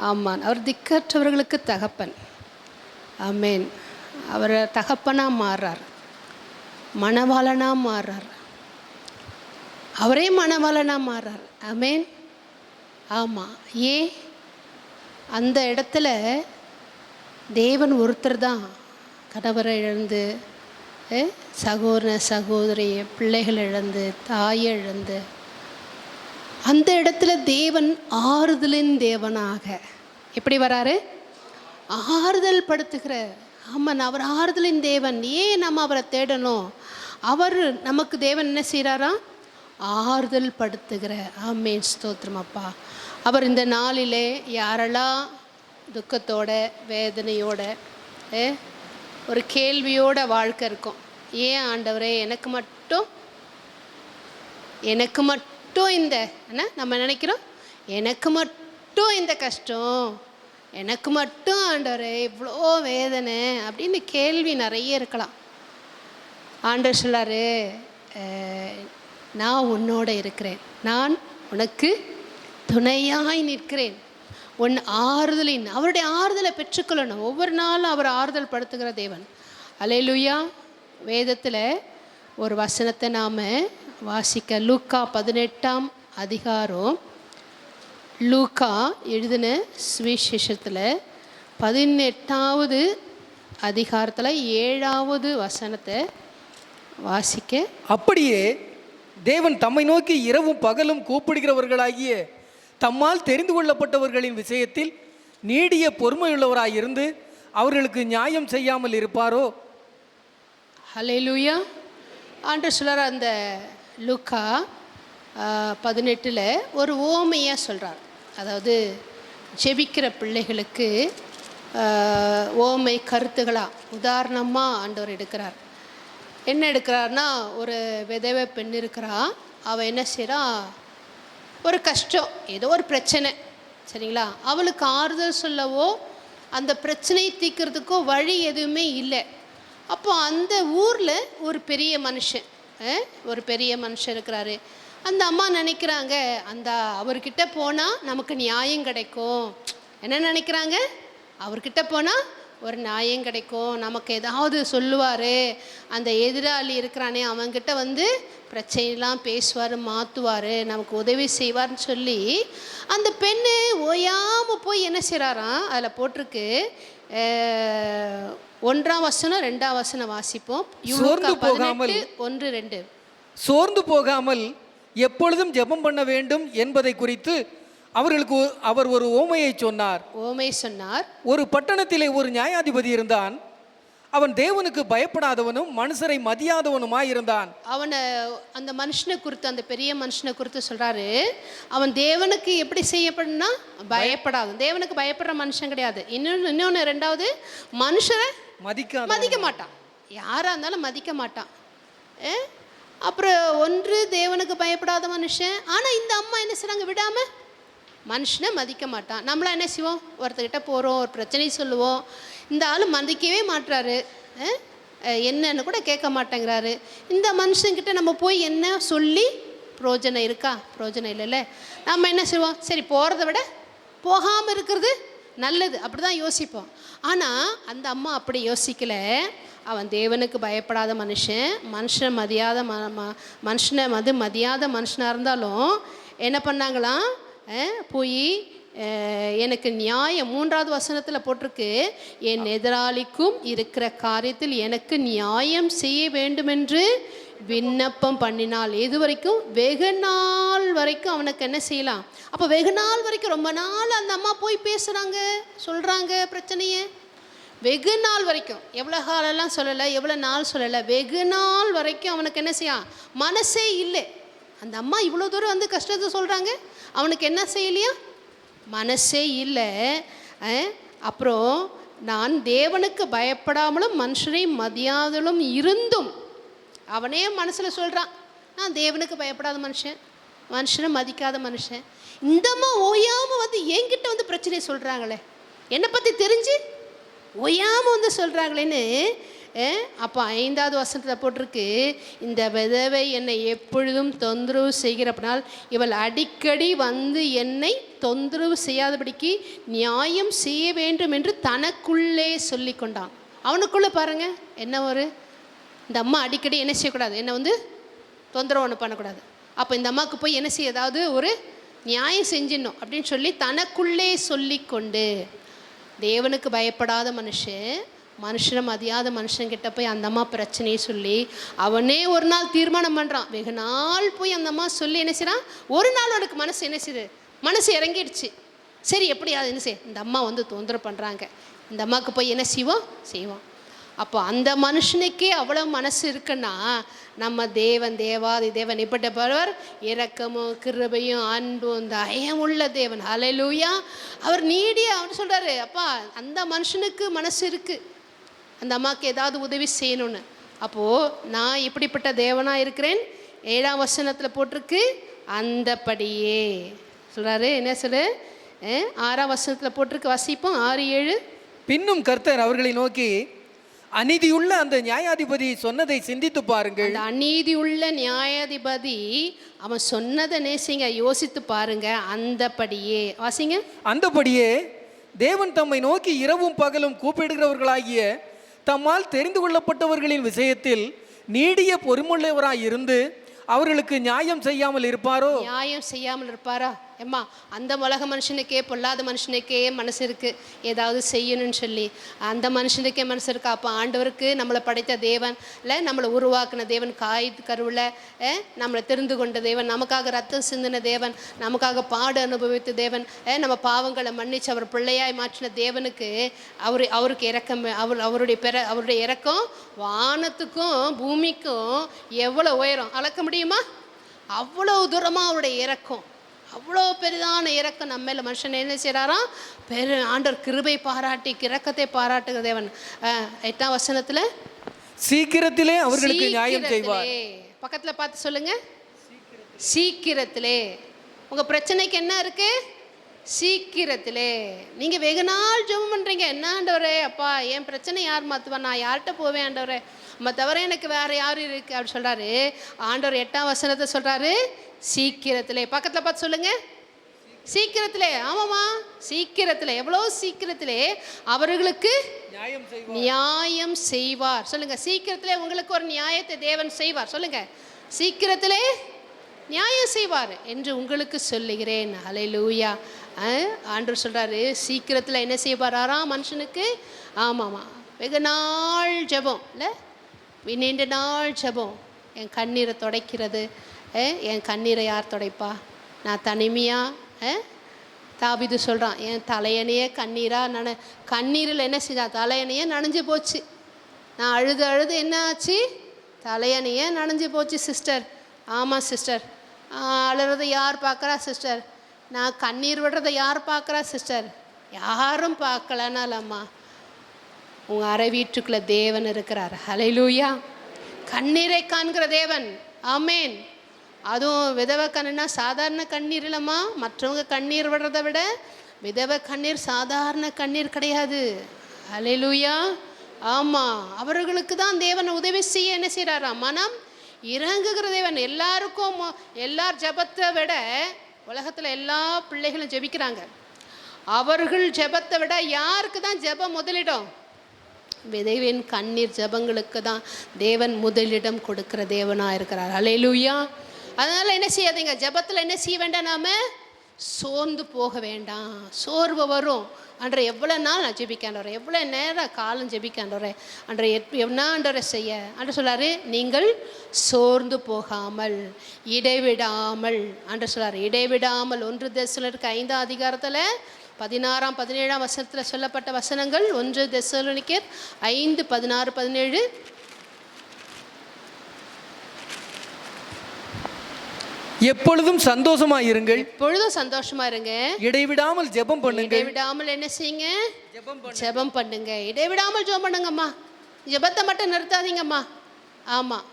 ஆமாம், அவர் திக்கற்றவர்களுக்கு தகப்பன். ஆமேன். அவர் தகப்பனாக மாறுறார், மணவாளனாக மாறுறார், அவரே மணவாளனாக மாறுறார். ஆமேன். ஆமாம். ஏன் அந்த இடத்துல தேவன் ஒருத்தர் தான் கணவரை இழந்து, சகோதர சகோதரிய பிள்ளைகள் இழந்து, தாயை இழந்து, அந்த இடத்துல தேவன் ஆறுதலின் தேவனாக எப்படி வராரு? ஆறுதல் படுத்துகிற. ஆமாம், அவர் ஆறுதலின் தேவன். ஏன் நம்ம அவரை தேடணும்? அவர் நமக்கு தேவன் என்ன செய்கிறாரா? ஆறுதல் படுத்துகிற. ஆமேன், ஸ்தோத்திரம் அப்பா. அவர் இந்த நாளிலே யாரெல்லாம் துக்கத்தோட வேதனையோட ஒரு கேள்வியோட வாழ்க்கை இருக்கும், ஏன் ஆண்டவரே எனக்கு மட்டும் இந்த நம்ம நினைக்கிறோம், எனக்கு மட்டும் இந்த கஷ்டம், எனக்கு மட்டும் ஆண்டவரே இவ்வளோ வேதனை அப்படின்னு கேள்வி நிறைய இருக்கலாம். ஆண்டவர் சொல்லாரு, நான் உன்னோட இருக்கிறேன், நான் உனக்கு துணையாய் நிற்கிறேன், உன் ஆறுதலின். அவருடைய ஆறுதலை பெற்றுக்கொள்ளணும். ஒவ்வொரு நாளும் அவர் ஆறுதல் படுத்துகிற தேவன். அல்லேலூயா. வேதத்தில் ஒரு வசனத்தை நாம் வாசிக்க, லூக்கா 18ஆம் அதிகாரம், லூக்கா எழுதின சுவிசேஷத்தில் 18வது அதிகாரத்தில் 7வது வசனத்தை வாசிக்க. அப்படியே தேவன் தம்மை நோக்கி இரவும் பகலும் கூப்பிடுகிறவர்களாகிய தம்மால் தெரிந்து கொள்ளப்பட்டவர்களின் விஷயத்தில் நீடிய பொறுமையுள்ளவராயிருந்து அவர்களுக்கு நியாயம் செய்யாமல் இருப்பாரோ? ஹல்லேலூயா. ஆண்டவர் சொல்கிறார், அந்த லூக்கா 18 ஒரு ஓமையாக சொல்கிறார். அதாவது ஜெபிக்கிற பிள்ளைகளுக்கு ஓமை கருத்துக்களாக உதாரணமாக ஆண்டவர் எடுக்கிறார். என்ன எடுக்கிறார்னா, ஒரு விதவை பெண் இருக்கிறா. அவள் என்ன செய்கிறா? ஒரு கஷ்டம், ஏதோ ஒரு பிரச்சனை, சரிங்களா? அவளுக்கு ஆறுதல் சொல்லவோ அந்த பிரச்சனையை தீர்க்கிறதுக்கோ வழி எதுவுமே இல்லை. அப்போ அந்த ஊரில் ஒரு பெரிய மனுஷன் இருக்கிறாரு. அந்த அம்மா நினைக்கிறாங்க, அந்த அவர்கிட்ட போனால் நமக்கு நியாயம் கிடைக்கும். என்ன நினைக்கிறாங்க? அவர்கிட்ட போனால் ஒரு நியாயம் கிடைக்கும், நமக்கு ஏதாவது சொல்லுவார், அந்த எதிராளி இருக்கிறானே அவன்கிட்ட வந்து பிரச்சனைலாம் பேசுவார், மாற்றுவார், நமக்கு உதவி செய்வார்னு சொல்லி அந்த பெண்ணு ஓயாமல் போய் என்ன செய்கிறாராம்? அதில் போட்டிருக்கு, 1ஆம் வசனம் 2ஆம் வசனம் வாசிப்போம். சோர்ந்து போகாமல் 1-2. சோர்ந்து போகாமல் எப்பொழுதும் ஜெபம் பண்ண வேண்டும் என்பதை குறித்து அவர்களுக்கு அவர் ஒரு ஓமையை சொன்னார். ஒரு பட்டணத்திலே ஒரு நியாயாதிபதி இருந்தான். அவன் தேவனுக்கு பயப்படாதவனும் மனுஷரை மதியாதவனுமாய் இருந்தான். அந்த மனுஷனை குறித்து, அந்த பெரிய மனுஷனை குறித்து சொல்றாரு, அவன் தேவனுக்கு எப்படி செய்யப்படுனா பயப்படாது. தேவனுக்கு பயப்படுற மனுஷன் கிடையாது. இன்னொன்று 2வது, மனுஷரை மதிக்க மாட்டான். யாரா இருந்தாலும் மதிக்க மாட்டான். அப்புறம் ஒன்று தேவனுக்கு பயப்படாத மனுஷன். ஆனால் இந்த அம்மா என்ன செய்றாங்க? விடாமல் மனுஷனை மதிக்க மாட்டான். நம்மளாம் என்ன செய்வோம்? ஒருத்தர்கிட்ட போகிறோம், ஒரு பிரச்சனை சொல்லுவோம், இந்த ஆள் மதிக்கவே மாட்டுறாரு, என்னன்னு கூட கேட்க மாட்டேங்கிறாரு. இந்த மனுஷங்கிட்ட நம்ம போய் என்ன சொல்லி பிரயோஜனம் இருக்கா? பிரயோஜனம் இல்லைல்ல. நம்ம என்ன செய்வோம்? சரி, போகிறத விட போகாமல் இருக்கிறது நல்லது, அப்படி தான் யோசிப்போம். ஆனால் அந்த அம்மா அப்படி யோசிக்கலை. அவன் தேவனுக்கு பயப்படாத மனுஷனை மதியாத மனுஷனாக இருந்தாலும் என்ன பண்ணாங்களாம்? போய் எனக்கு நியாயம், 3வது வசனத்தில் போட்டிருக்கு, என் எதிராளிக்கும் இருக்கிற காரியத்தில் எனக்கு நியாயம் செய்ய வேண்டுமென்று விண்ணப்பம் பண்ணினாள். எது வரைக்கும்? வெகு நாள் வரைக்கும் அவனுக்கு என்ன செய்யலாம்? அப்போ வெகு நாள் வரைக்கும், ரொம்ப நாள் அந்த அம்மா போய் பேசுகிறாங்க, சொல்கிறாங்க பிரச்சனையை. வெகு நாள் வரைக்கும், எவ்வளோ காலெல்லாம் சொல்லலை, எவ்வளோ நாள் சொல்லலை, வெகு நாள் வரைக்கும் அவனுக்கு என்ன செய்யான்? மனசே இல்லை. அந்த அம்மா இவ்வளோ தூரம் வந்து கஷ்டத்தை சொல்கிறாங்க, அவனுக்கு என்ன செய்யலையா? மனசே இல்லை. அப்புறம் நான் தேவனுக்கு பயப்படாமலும் மனுஷரை மதியாதலும் இருந்தும், அவனே மனசில் சொல்கிறான், நான் தேவனுக்கு பயப்படாத மனுஷனை மதிக்காத மனுஷன். இந்தம்மா ஓயாமல் வந்து என்கிட்ட வந்து பிரச்சனையை சொல்கிறாங்களே, என்னை பற்றி தெரிஞ்சு ஓயாமல் வந்து சொல்கிறாங்களேன்னு அப்போ 5வது வசனத்தில் போட்டிருக்கு, இந்த விதவை என்னை எப்பொழுதும் தொந்தரவு செய்கிறப்பனால் இவள் அடிக்கடி வந்து என்னை தொந்தரவு செய்யாதபடிக்கு நியாயம் செய்ய வேண்டும் என்று தனக்குள்ளே சொல்லி கொண்டான். அவனுக்குள்ளே பாருங்கள் என்ன இந்த அம்மா அடிக்கடி என்ன செய்யக்கூடாது, என்னை வந்து தொந்தரவு ஒன்று பண்ணக்கூடாது. அப்போ இந்த அம்மாவுக்கு போய் என்ன செய்ய, ஏதாவது ஒரு நியாயம் செஞ்சிடணும் அப்படின்னு சொல்லி தனக்குள்ளே சொல்லி கொண்டு, தேவனுக்கு பயப்படாத மனுஷனை மதியாத மனுஷன்கிட்ட போய் அந்த அம்மா பிரச்சனையை சொல்லி அவனே ஒரு நாள் தீர்மானம் பண்ணுறான். வெகு நாள் போய் அந்த அம்மா சொல்லி என்ன செய்கிறான், ஒரு நாள் அவனுக்கு மனசு என்ன செய்யுது, மனசு இறங்கிடுச்சு. சரி எப்படியாவது என்ன செய்ய, இந்த அம்மா வந்து தொந்தரவு பண்ணுறாங்க, இந்த அம்மாவுக்கு போய் என்ன செய்வோம். அப்போ அந்த மனுஷனுக்கே அவ்வளோ மனசு இருக்குன்னா நம்ம தேவாதி தேவன் இப்படிப்பட்டவர், இரக்கமும் கிருபையும் அன்பும் தயமுள்ள தேவன். ஹல்லேலூயா. அவர் அவர் சொல்கிறாரு, அப்பா அந்த மனுஷனுக்கு மனசு இருக்குது அந்த அம்மாவுக்கு ஏதாவது உதவி செய்யணும்னு. அப்போது நான் இப்படிப்பட்ட தேவனாக இருக்கிறேன். 7ஆம் வசனத்தில் போட்டிருக்கு, அந்தபடியே சொல்கிறாரு. என்ன சொல்லு, 6ஆம் வசனத்தில் போட்டிருக்கு, வசிப்போம் 6-7. பின்னும் கர்த்தர் அவர்களை நோக்கி, அநீதியுள்ள அந்த நியாயாதிபதி சொன்னதை சிந்தித்து பாருங்கள். அந்த அநீதியுள்ள நியாயாதிபதி அவன் சொன்னதை நேசிங்க, யோசித்து பாருங்க. அந்தபடியே வாசிங்க. அந்தபடியே தேவன் தம்மை நோக்கி இரவும் பகலும் கூப்பிடுகிறவர்களாகிய தம்மால் தெரிந்து கொள்ளப்பட்டவர்களின் விஷயத்தில் நீடிய பொறுமுள்ளவராய் இருந்து அவர்களுக்கு நியாயம் செய்யாமல் இருப்பாரா? ஏம்மா அந்த உலக மனுஷனுக்கே, பொல்லாத மனுஷனுக்கே மனசு இருக்குது ஏதாவது செய்யணும்னு சொல்லி, அந்த மனுஷனுக்கே மனசு இருக்கா? அப்போ ஆண்டவருக்கு நம்மளை படைத்த தேவன் இல்லை, நம்மளை உருவாக்கின தேவன், கருவில் நம்மளை தெரிந்து கொண்ட தேவன், நமக்காக ரத்தம் சிந்தின தேவன், நமக்காக பாடு அனுபவித்த தேவன், நம்ம பாவங்களை மன்னிச்சு அவர் பிள்ளையாய் மாற்றின தேவனுக்கு அவருக்கு இரக்கம், அவருடைய இரக்கம் வானத்துக்கும் பூமிக்கும் எவ்வளோ உயரம் அளக்க முடியுமா? அவ்வளோ தூரமாக அவருடைய இரக்கம், அவ்வளோ பெரிதான இரக்கம் நம்ம மேலே. மனுஷன் என்ன செய்கிறாராம், ஆண்டவர் கிருபை பாராட்டி இரக்கத்தை பாராட்டுகிற தேவன். 8ஆம் வசனத்தில் சீக்கிரத்திலே அவர்களுக்கு நியாயம் செய்வார். பக்கத்தில் பார்த்து சொல்லுங்க, சீக்கிரத்திலே. உங்கள் பிரச்சனைக்கு என்ன இருக்கு? சீக்கிரத்திலே. நீங்கள் வெகு நாள் ஜெபம் பண்ணுறீங்க, என்ன ஆண்டவரே, அப்பா என் பிரச்சனை யார் மாற்றுவா, நான் யார்கிட்ட போவேன் ஆண்டவரே, தவிர எனக்கு வேறு யார் இருக்குது அப்படி சொல்கிறாரு. ஆண்டவர் 8ஆம் வசனத்தை சொல்கிறாரு, சீக்கிரத்திலே. பக்கத்தில் பார்த்து சொல்லுங்க, சீக்கிரத்திலே. ஆமாம்மா, சீக்கிரத்திலே. எவ்வளோ சீக்கிரத்திலே அவர்களுக்கு நியாயம் செய்வார். சொல்லுங்க, சீக்கிரத்திலே உங்களுக்கு ஒரு நியாயத்தை தேவன் செய்வார். சொல்லுங்க, சீக்கிரத்திலே நியாயம் செய்வார் என்று உங்களுக்கு சொல்லுகிறேன். ஹல்லேலூயா. ஆண்டவர் சொல்கிறாரு, சீக்கிரத்தில் என்ன செய்வாரா மனுஷனுக்கு? ஆமாம்மா, வெகு நாள் ஜெபம் இல்லை, நீண்ட நாள் ஜெபம், என் கண்ணீரை துடைக்கிறது. என் கண்ணீரை யார் துடைப்பா? நான் தனிமையாக, தாவீது சொல்கிறான், என் தலையணையே கண்ணீராக கண்ணீரில் என்ன செஞ்சா, தலையணையே நனைஞ்சு போச்சு. நான் அழுது என்ன ஆச்சு, தலையணையே நனைஞ்சு போச்சு சிஸ்டர். ஆமாம் சிஸ்டர். அழுறதை யார் பார்க்குறா சிஸ்டர்? நான் கண்ணீர் விடுறதை யார் பார்க்குறா சிஸ்டர்? யாரும் பார்க்கலனாலம்மா, உங்கள் அறை வீட்டுக்குள்ளே தேவன் இருக்கிறார். ஹல்லேலூயா. கண்ணீரை காண்கிற தேவன். ஆமேன். அதுவும் விதவை கண்ணுனா சாதாரண கண்ணீர் இல்லைம்மா. மற்றவங்க கண்ணீர் விடுறதை விட விதவை கண்ணீர் சாதாரண கண்ணீர் கிடையாது. ஹல்லேலூயா. ஆமாம், அவர்களுக்கு தான் தேவன் உதவி செய்ய என்ன செய்கிறாரா, மனம் இறங்குகிற தேவன். எல்லாருக்கும் எல்லார் ஜெபத்தை விட உலகத்தில் எல்லா பிள்ளைகளும் ஜெபிக்கிறாங்க. அவர்கள் ஜெபத்தை விட யாருக்கு தான் ஜெபம் முதலிடம்? விதவின் கண்ணீர் ஜெபங்களுக்கு தான் தேவன் முதலிடம் கொடுக்கிற தேவனாக இருக்கிறார். ஹல்லேலூயா. அதனால் என்ன செய்யாதீங்க, ஜெபத்தில் என்ன செய்ய வேண்டாம், நாம் சோர்ந்து போக வேண்டாம். சோர்வு வரும். அன்றை எவ்வளோ நாள் நான் ஜெபிக்காண்டவரே, எவ்வளோ நேரம் காலம் ஜெபிக்காண்டவரே, அன்றை என்ன ஆண்டவரை செய்ய அன்று சொல்லார், நீங்கள் சோர்ந்து போகாமல் இடைவிடாமல் அன்று சொல்லார், இடைவிடாமல். 1 தெசலோனிக்கேயர் 5ஆம் அதிகாரத்தில் 16ஆம் 17ஆம் வசனத்தில் சொல்லப்பட்ட வசனங்கள். 1 தெசலோனிக்கேயர் 5, 16, 17. எப்பொழுதும் சந்தோஷமாயிருங்கள். எப்பொழுதும் சந்தோஷமா இருங்க. இடைவிடாமல் ஜெபம் பண்ணுங்க. இடைவிடாமல் என்ன செய்யுங்க? ஜெபம் பண்ணுங்க. இடைவிடாமல் ஜெபம் பண்ணுங்கம்மா. ஜெபத்தை மட்டும் நிறுத்தாதீங்கம்மா. ஆமாம்,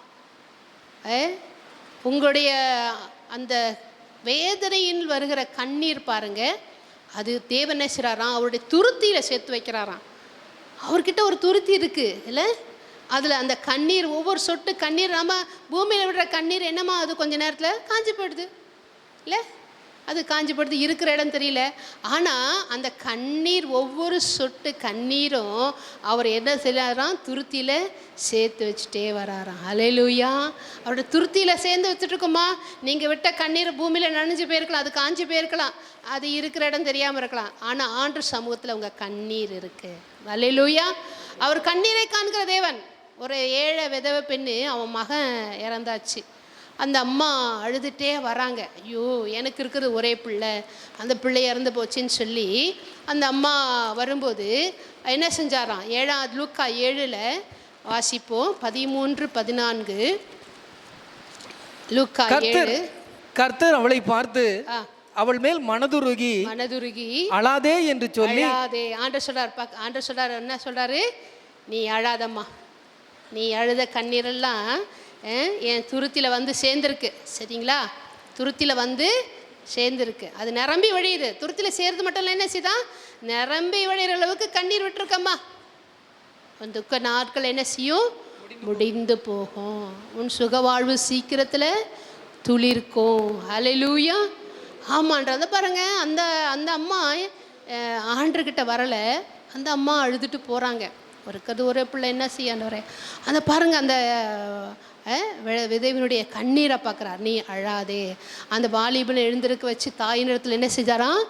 உங்களுடைய அந்த வேதனையில் வருகிற கண்ணீர் பாருங்க, அது தேவன் என்ன செய்கிறாராம், அவருடைய துருத்தியில் சேர்த்து வைக்கிறாராம். அவர்கிட்ட ஒரு துருத்தி இருக்குது இல்லை, அதில் அந்த கண்ணீர், ஒவ்வொரு சொட்டு கண்ணீர், நம்ம பூமியில் விடுற கண்ணீர் என்னம்மா அது கொஞ்ச நேரத்தில் காஞ்சி போயிடுது இல்லை? அது காஞ்சி போடுது, இருக்கிற இடம் தெரியல. ஆனால் அந்த கண்ணீர், ஒவ்வொரு சொட்டு கண்ணீரும் அவர் என்ன செய்யறாராம், துருத்தியில் சேர்த்து வச்சுட்டே வராராம். ஹல்லேலூயா. அவரோட துருத்தியில் சேர்ந்து வச்சுட்டு இருக்கோமா? நீங்கள் விட்ட கண்ணீர் பூமியில் நனைஞ்சு போயிருக்கலாம், அது காஞ்சி போயிருக்கலாம், அது இருக்கிற இடம் தெரியாமல் இருக்கலாம். ஆனால் ஆண்டவர் சமூகத்தில் உங்கள் கண்ணீர் இருக்குது. ஹல்லேலூயா. அவர் கண்ணீரை காண்கிற தேவன். ஒரு ஏழை விதவை பெண்ணு, அவன் மகன் இறந்தாச்சு. அந்த அம்மா அழுதுகிட்டே வராங்க. ஐயோ, எனக்கு இருக்கிறது ஒரே பிள்ளை, அந்த பிள்ளை இறந்து போச்சுன்னு சொல்லி அந்த அம்மா வரும்போது என்ன செஞ்சாராம்? லூக்கா 7 வாசிப்போம், 13-14. லூக்கா 7. கர்த்தர் அவளை பார்த்து அவள் மேல் மனதுருகி அழாதே என்று சொல்லி, ஆண்டவர் சொல்றார் என்ன சொல்றாரு? நீ அழாதம்மா, நீ அழுத கண்ணீரெல்லாம் என் துருத்தியில் வந்து சேர்ந்துருக்கு, சரிங்களா? துருத்தியில் வந்து சேர்ந்துருக்கு, அது நிரம்பி வழியுது. துருத்தியில் சேர்ந்து மட்டும் இல்லை, என்ன செய்தான், நிரம்பி வழிகிற அளவுக்கு கண்ணீர் விட்டுருக்கம்மா. உன் துக்க நாட்கள் என்ன செய்யும்? முடிந்து போகும். உன் சுகவாழ்வு சீக்கிரத்தில் துளிர்க்கும். ஹல்லேலூயா. ஆமான்றத பாருங்க. அந்த அந்த அம்மா ஆண்டர்கிட்ட வரலை, அந்த அம்மா அழுதுட்டு போகிறாங்க. இருக்கிறது ஒரே பிள்ளை, என்ன செய்யாண்டவரே? அந்த பாருங்க, அந்த விதவினுடைய கண்ணீரை பார்க்குறார். நீ அழாதே. அந்த வாலிபனை எழுந்திருக்க வச்சு தாயினிடத்தில் என்ன செஞ்சாராம்?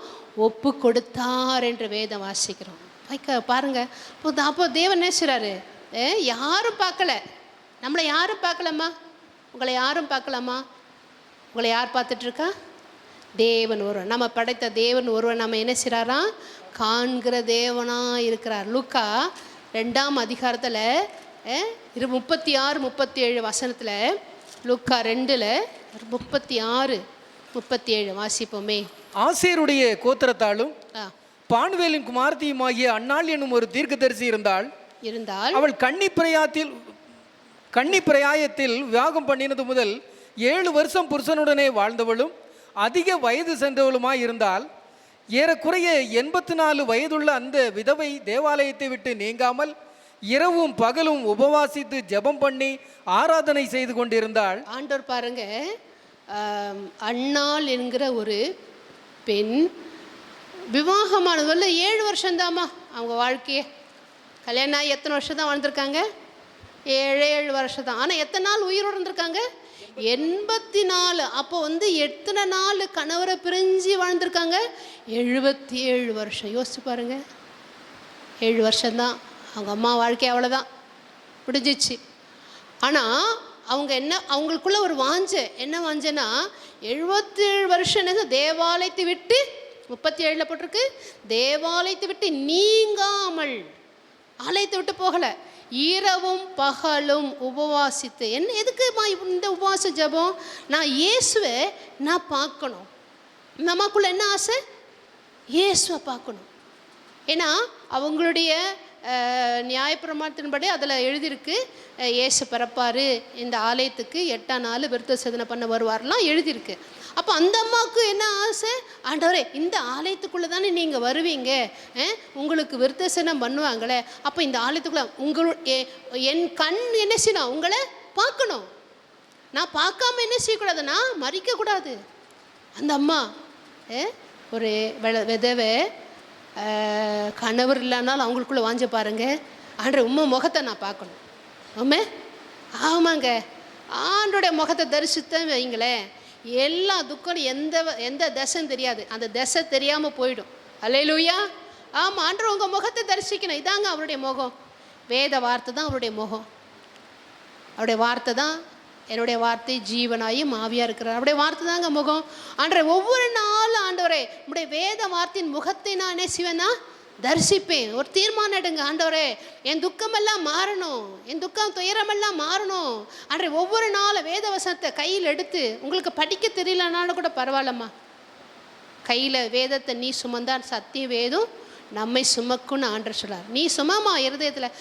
ஒப்பு கொடுத்தார் என்று வேதம் வாசிக்கிறோம். பாருங்க. அப்போ தேவன் என்ன செய்றாரு? யாரும் பார்க்கல, நம்மளை யாரும் பார்க்கலாமா? உங்களை யாரும் பார்க்கலாமா? உங்களை யார் பார்த்துட்ருக்கா? தேவன் ஒருவன், நம்ம படைத்த தேவன் ஒருவன் நம்ம என்ன செய்கிறாராம்? காண்கிற தேவனாக இருக்கிறார். லூக்கா 2ஆம் அதிகாரத்தில் 36-37 வசனத்தில், லூக்கா 2:36-37 வாசிப்போமே. ஆசேருடைய கோத்திரத்தாலும் பானுவேலின் குமார்த்தியுமாகிய அன்னாள் என்னும் ஒரு தீர்க்கதரிசி இருந்தால் அவள் கன்னி பிரயாயத்தில் விவாகம் பண்ணினது முதல் 7 வருஷம் புருஷனுடனே வாழ்ந்தவளும் அதிக வயது சென்றவளுமாய் இருந்தால், ஏறக்குறைய 84 வயதுள்ள அந்த விதவை தேவாலயத்தை விட்டு நீங்காமல் இரவும் பகலும் உபவாசித்து ஜெபம் பண்ணி ஆராதனை செய்து கொண்டிருந்தாள். ஆண்டவர் பாருங்க, அன்னாள் என்கிற ஒரு பெண் விவாகமானதுல 7 வருஷம்தாம்மா அவங்க வாழ்க்கையே. கல்யாணம் ஆகி எத்தனை வருஷம் தான் வாழ்ந்திருக்காங்க? 7 வருஷம் தான். ஆனால் எத்தனை நாள் உயிரோடு இருந்திருக்காங்க? 84. அப்போ எத்தனை நாள் கணவரை பிரிஞ்சு வாழ்ந்திருக்காங்க? 77 வருஷம். யோசிச்சு பாருங்க. 7 வருஷம்தான் அவங்க அம்மா வாழ்க்கை, அவ்வளோதான், முடிஞ்சிச்சு. ஆனால் அவங்க அவங்களுக்குள்ள ஒரு வாஞ்சை, என்ன வாஞ்சைன்னா 77 வருஷம் என்ன, தேவாலயத்தை விட்டு 37 போட்டிருக்கு, தேவாலயத்தை விட்டு நீங்காமல், ஆலயத்தை விட்டு போகலை, இரவும் பகலும் உபவாசித்து. எதுக்குமா இந்த உபவாச ஜபம்? நான் இயேசுவை நான் பார்க்கணும். இந்த அம்மாக்குள்ள என்ன ஆசை? இயேசுவை பார்க்கணும். ஏன்னா அவங்களுடைய நியாயப்பிரமாணத்தின்படி அதில் எழுதியிருக்கு, இயேசு பிறப்பார், இந்த ஆலயத்துக்கு 8ஆம் நாள் விருத்த சேதனை பண்ண வருவார்லாம் எழுதியிருக்கு. அப்போ அந்த அம்மாவுக்கு என்ன ஆசை? ஆண்டவரே, இந்த ஆலயத்துக்குள்ளே தானே நீங்கள் வருவீங்க, உங்களுக்கு விருத்த சேதனம் பண்ணுவாங்களே, அப்போ இந்த ஆலயத்துக்குள்ளே என் கண் என்ன செய்யணும்? உங்களை பார்க்கணும். நான் பார்க்காம என்ன செய்யக்கூடாது? நான் மறிக்கக்கூடாது. அந்த அம்மா ஒரு விதவை, கணவர் இல்லைனாலும் அவங்களுக்குள்ளே வாஞ்ச பாருங்க, ஆண்டவரே உம்மை முகத்தை நான் பார்க்கணும். ஆமாங்க, ஆண்டோடைய முகத்தை தரிசித்தேன் வைங்களேன், எல்லா துக்கம் எந்த தசைன்னு தெரியாது, அந்த தசை தெரியாமல் போயிடும். அல்லேலூயா. ஆமாம், ஆண்டவர் உங்கள் முகத்தை தரிசிக்கணும். இதாங்க அவருடைய முகம். வேத வார்த்தை தான் அவருடைய முகம். அவருடைய வார்த்தை தான், என்னுடைய வார்த்தை ஜீவனாயும் ஆவியாக இருக்கிறார். அவருடைய வார்த்தை தாங்க முகம். ஆண்டவரே, ஒவ்வொரு நாளும் ஆண்டவரே உங்களுடைய வேத வார்த்தையின் முகத்தை நான் என்ன செய்வேன்னா தரிசிப்பேன். ஒரு தீர்மானம் எடுங்க. ஆண்டவரே, என் துக்கமெல்லாம் மாறணும், என் துக்கம் துயரமெல்லாம் மாறணும். ஆண்டவரே, ஒவ்வொரு நாளும் வேத வசனத்தை கையில் எடுத்து, உங்களுக்கு படிக்க தெரியலனாலும் கூட பரவாயில்லம்மா, கையில் வேதத்தை நீ சுமந்தான் சத்திய வேதம் நம்மை சுமக்குன்னு ஆண்டவர் சொல்றார். நீ சுமமா இருதயத்தில்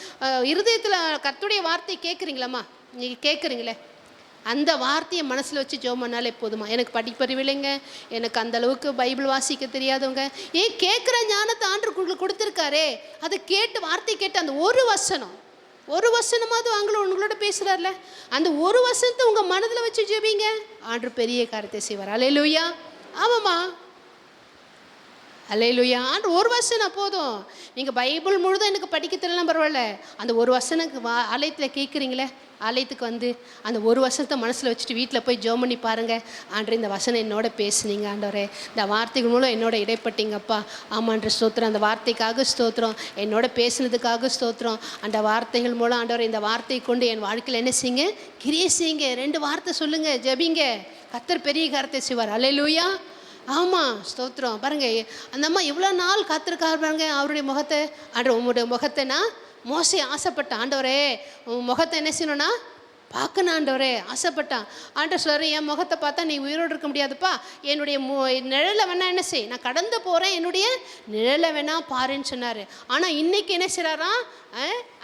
கர்த்தருடைய வார்த்தை கேட்குறீங்களாம்மா? நீங்கள் கேட்குறீங்களே, அந்த வார்த்தையை மனசில் வச்சு ஜெபம் பண்ணாலே போதுமா. எனக்கு படிப்பறிவில்லைங்க, எனக்கு அந்தளவுக்கு பைபிள் வாசிக்க தெரியாதவங்க, கேட்குற ஞானத்தை ஆண்டவர் கொடுத்துருக்காரே, அதை கேட்டு வார்த்தை கேட்டு அந்த ஒரு வசனம் ஒரு வசனமாவது உங்களோட பேசுகிறார்ல, அந்த ஒரு வசனத்தை உங்கள் மனதில் வச்சு ஜெபிங்க, ஆண்டவர் பெரிய காரியத்தை செய்வார். அல்லேலூயா. ஆமாம்மா, அல்லேலூயா. ஆண்டவர் ஒரு வசனம் போதும். நீங்கள் பைபிள் முழுதும் எனக்கு படிக்க தெரியலாம் பரவாயில்ல, அந்த ஒரு வசனம் ஆலயத்தில் கேட்குறீங்களே, ஆலயத்துக்கு வந்து அந்த ஒரு வசனத்தை மனசில் வச்சுட்டு வீட்டில் போய் ஜெபம் பண்ணி பாருங்கள். ஆண்டவர் இந்த வசனம் என்னோட பேசுனீங்க ஆண்டவரே, இந்த வார்த்தைகள் மூலம் என்னோட இடைப்பட்டீங்கப்பா. ஆமான்ற ஸ்தோத்திரம், அந்த வார்த்தைக்காக ஸ்தோத்திரம், என்னோட பேசுனதுக்காக ஸ்தோத்திரம். அந்த வார்த்தைகள் மூலம் ஆண்டவரை இந்த வார்த்தையை கொண்டு என் வாழ்க்கையில் என்ன செய்யுங்க, கிரியை செய்யுங்க. 2 வார்த்தை சொல்லுங்கள், ஜெபிங்க, கர்த்தர் பெரிய காரியத்தை செய்வார். அல்லேலூயா. ஆமாம், ஸ்தோத்திரம். பாருங்கள், அந்த அம்மா எவ்வளோ நாள் காத்திருக்காரு பாருங்க அவருடைய முகத்தை. ஆண்டவர் உங்களுடைய முகத்தைனா மோசே ஆசைப்பட்டான். ஆண்டவரே உன் முகத்தை என்ன செய்யணும்னா பார்க்கணும் ஆண்டவரே, ஆசைப்பட்டான். ஆண்டவர் சொல்கிறார், என் முகத்தை பார்த்தா நீ உயிரோடு இருக்க முடியாதுப்பா, என்னுடைய நிழலை வேணா என்ன செய், நான் கடந்து போகிறேன், என்னுடைய நிழலை வேணா பாருன்னு சொன்னார். ஆனால் இன்றைக்கி என்ன செய்கிறாரா,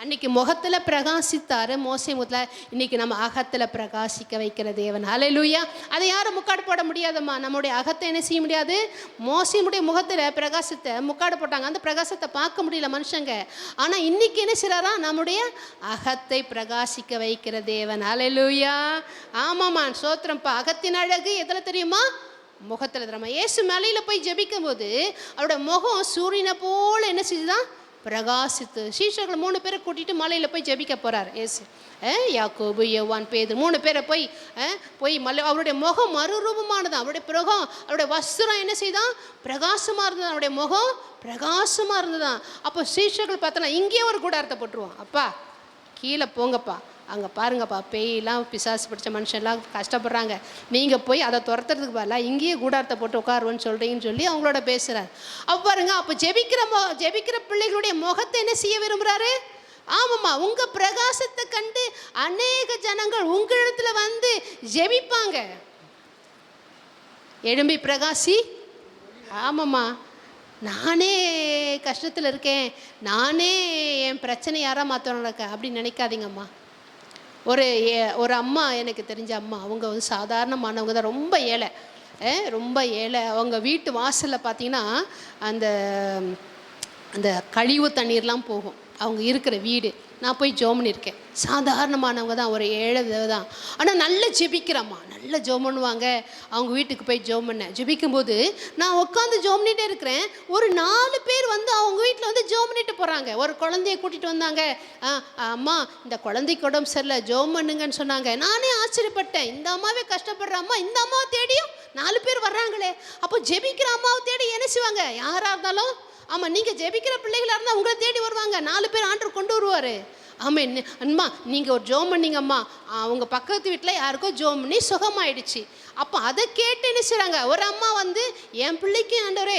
அன்றைக்கி முகத்தில் பிரகாசித்தார் மோசே முகத்தில், இன்றைக்கி நம்ம அகத்தில் பிரகாசிக்க வைக்கிற தேவன். அல்லேலூயா. அதை யாரும் முக்காடு போட முடியாதம்மா. நம்முடைய அகத்தை என்ன செய்ய முடியாது, மோசையுடைய முகத்தில் பிரகாசத்தை முக்காடு போட்டாங்க, அந்த பிரகாசத்தை பார்க்க முடியல மனுஷங்க. ஆனால் இன்றைக்கி என்ன செய்கிறாரா, நம்முடைய அகத்தை பிரகாசிக்க வைக்கிற தேவன். அல்லேலூயா. ஆமாம்மா, சோத்திரம்ப்பா. அகத்தின் அழகு எதில் தெரியுமா, முகத்தில் தெரியுமா. இயேசு மலையில் போய் ஜெபிக்கும் போது அவரோட முகம் சூரியனை போல் என்ன செஞ்சுதான் பிரகாசித்து. சீஷர்கள் 3 பேரை கூட்டிகிட்டு மலையில் போய் ஜெபிக்க போகிறார் இயேசு. யாக்கோபு, யோவான், பேதுரு 3 பேரை போய் மலை, அவருடைய முகம் மறுரூபமானதான். அவருடைய வஸ்திரம் என்ன செய்தான், பிரகாசமாக இருந்தது, அவருடைய முகம் பிரகாசமாக இருந்ததுதான். அப்போ சீஷர்கள் பார்த்தோன்னா இங்கேயே ஒரு கூடாரத்தை போட்டுருவோம், அப்பா கீழே போங்கப்பா, அங்கே பாருங்கப்பா, பேயெல்லாம் பிசாசு பிடிச்ச மனுஷன்லாம் கஷ்டப்படுறாங்க, நீங்கள் போய் அதை துரத்துறதுக்கு பதிலாக இங்கேயே கூடாரத்தை போட்டு உட்காருவோன்னு சொல்கிறீங்கன்னு சொல்லி அவங்களோட பேசுகிறார். அப்போ பாருங்க, அப்போ ஜெபிக்கிற பிள்ளைகளுடைய முகத்தை என்ன செய்ய விரும்புகிறாரு. ஆமாம்மா, உங்கள் பிரகாசத்தை கண்டு அநேக ஜனங்கள் உங்களிடத்தில் வந்து ஜெபிப்பாங்க. எழும்பி பிரகாசி. ஆமாம்மா, நானே கஷ்டத்தில் இருக்கேன், நானே என் பிரச்சனை யாராக மாற்றணும்க்க அப்படின்னு நினைக்காதீங்கம்மா. ஒரு அம்மா, எனக்கு தெரிஞ்ச அம்மா, அவங்க வந்து சாதாரணமானவங்க தான், ரொம்ப ஏழை. அவங்க வீட்டு வாசலில் பார்த்தீங்கன்னா அந்த கழிவு தண்ணீர்லாம் போகும், அவங்க இருக்கிற வீடு. நான் போய் ஜெபம் பண்ணியிருக்கேன். சாதாரணமானவங்க தான், ஒரு ஏழை தான், ஆனால் நல்ல ஜெபிக்கிறம்மா, நல்ல ஜெபம் பண்ணுவாங்க. அவங்க வீட்டுக்கு போய் ஜெபம் பண்ணேன். ஜெபிக்கும்போது நான் உட்காந்து ஜெபம் பண்ணிகிட்டே இருக்கிறேன். ஒரு 4 பேர் வந்து அவங்க வீட்டில் வந்து ஜெபம் பண்ணிட்டு போகிறாங்க. ஒரு குழந்தைய கூட்டிகிட்டு வந்தாங்க. அம்மா இந்த குழந்தைக்கு உடம்பு சரியில்லை, ஜெபம் பண்ணுங்கன்னு சொன்னாங்க. நானே ஆச்சரியப்பட்டேன், இந்த அம்மாவே கஷ்டப்படுற அம்மா, இந்த அம்மாவை தேடியும் 4 பேர் வர்றாங்களே. அப்போ ஜெபிக்கிற அம்மாவை தேடி என்ன செய்வாங்க, யாராக இருந்தாலும். ஆமாம், நீங்கள் ஜெபிக்கிற பிள்ளைகளாக இருந்தால் உங்களை தேடி வருவாங்க, 4 பேர் ஆண்டவர் கொண்டு வருவார். ஆமாம், அம்மா நீங்கள் ஒரு ஜெபம் பண்ணிங்கம்மா, அவங்க பக்கத்து வீட்டில் யாருக்கோ ஜெபம் பண்ணி சுகமாயிடுச்சு. அப்போ அதை கேட்டு என்ன செய்கிறாங்க, ஒரு அம்மா வந்து என் பிள்ளைக்கும் ஆண்டவரே,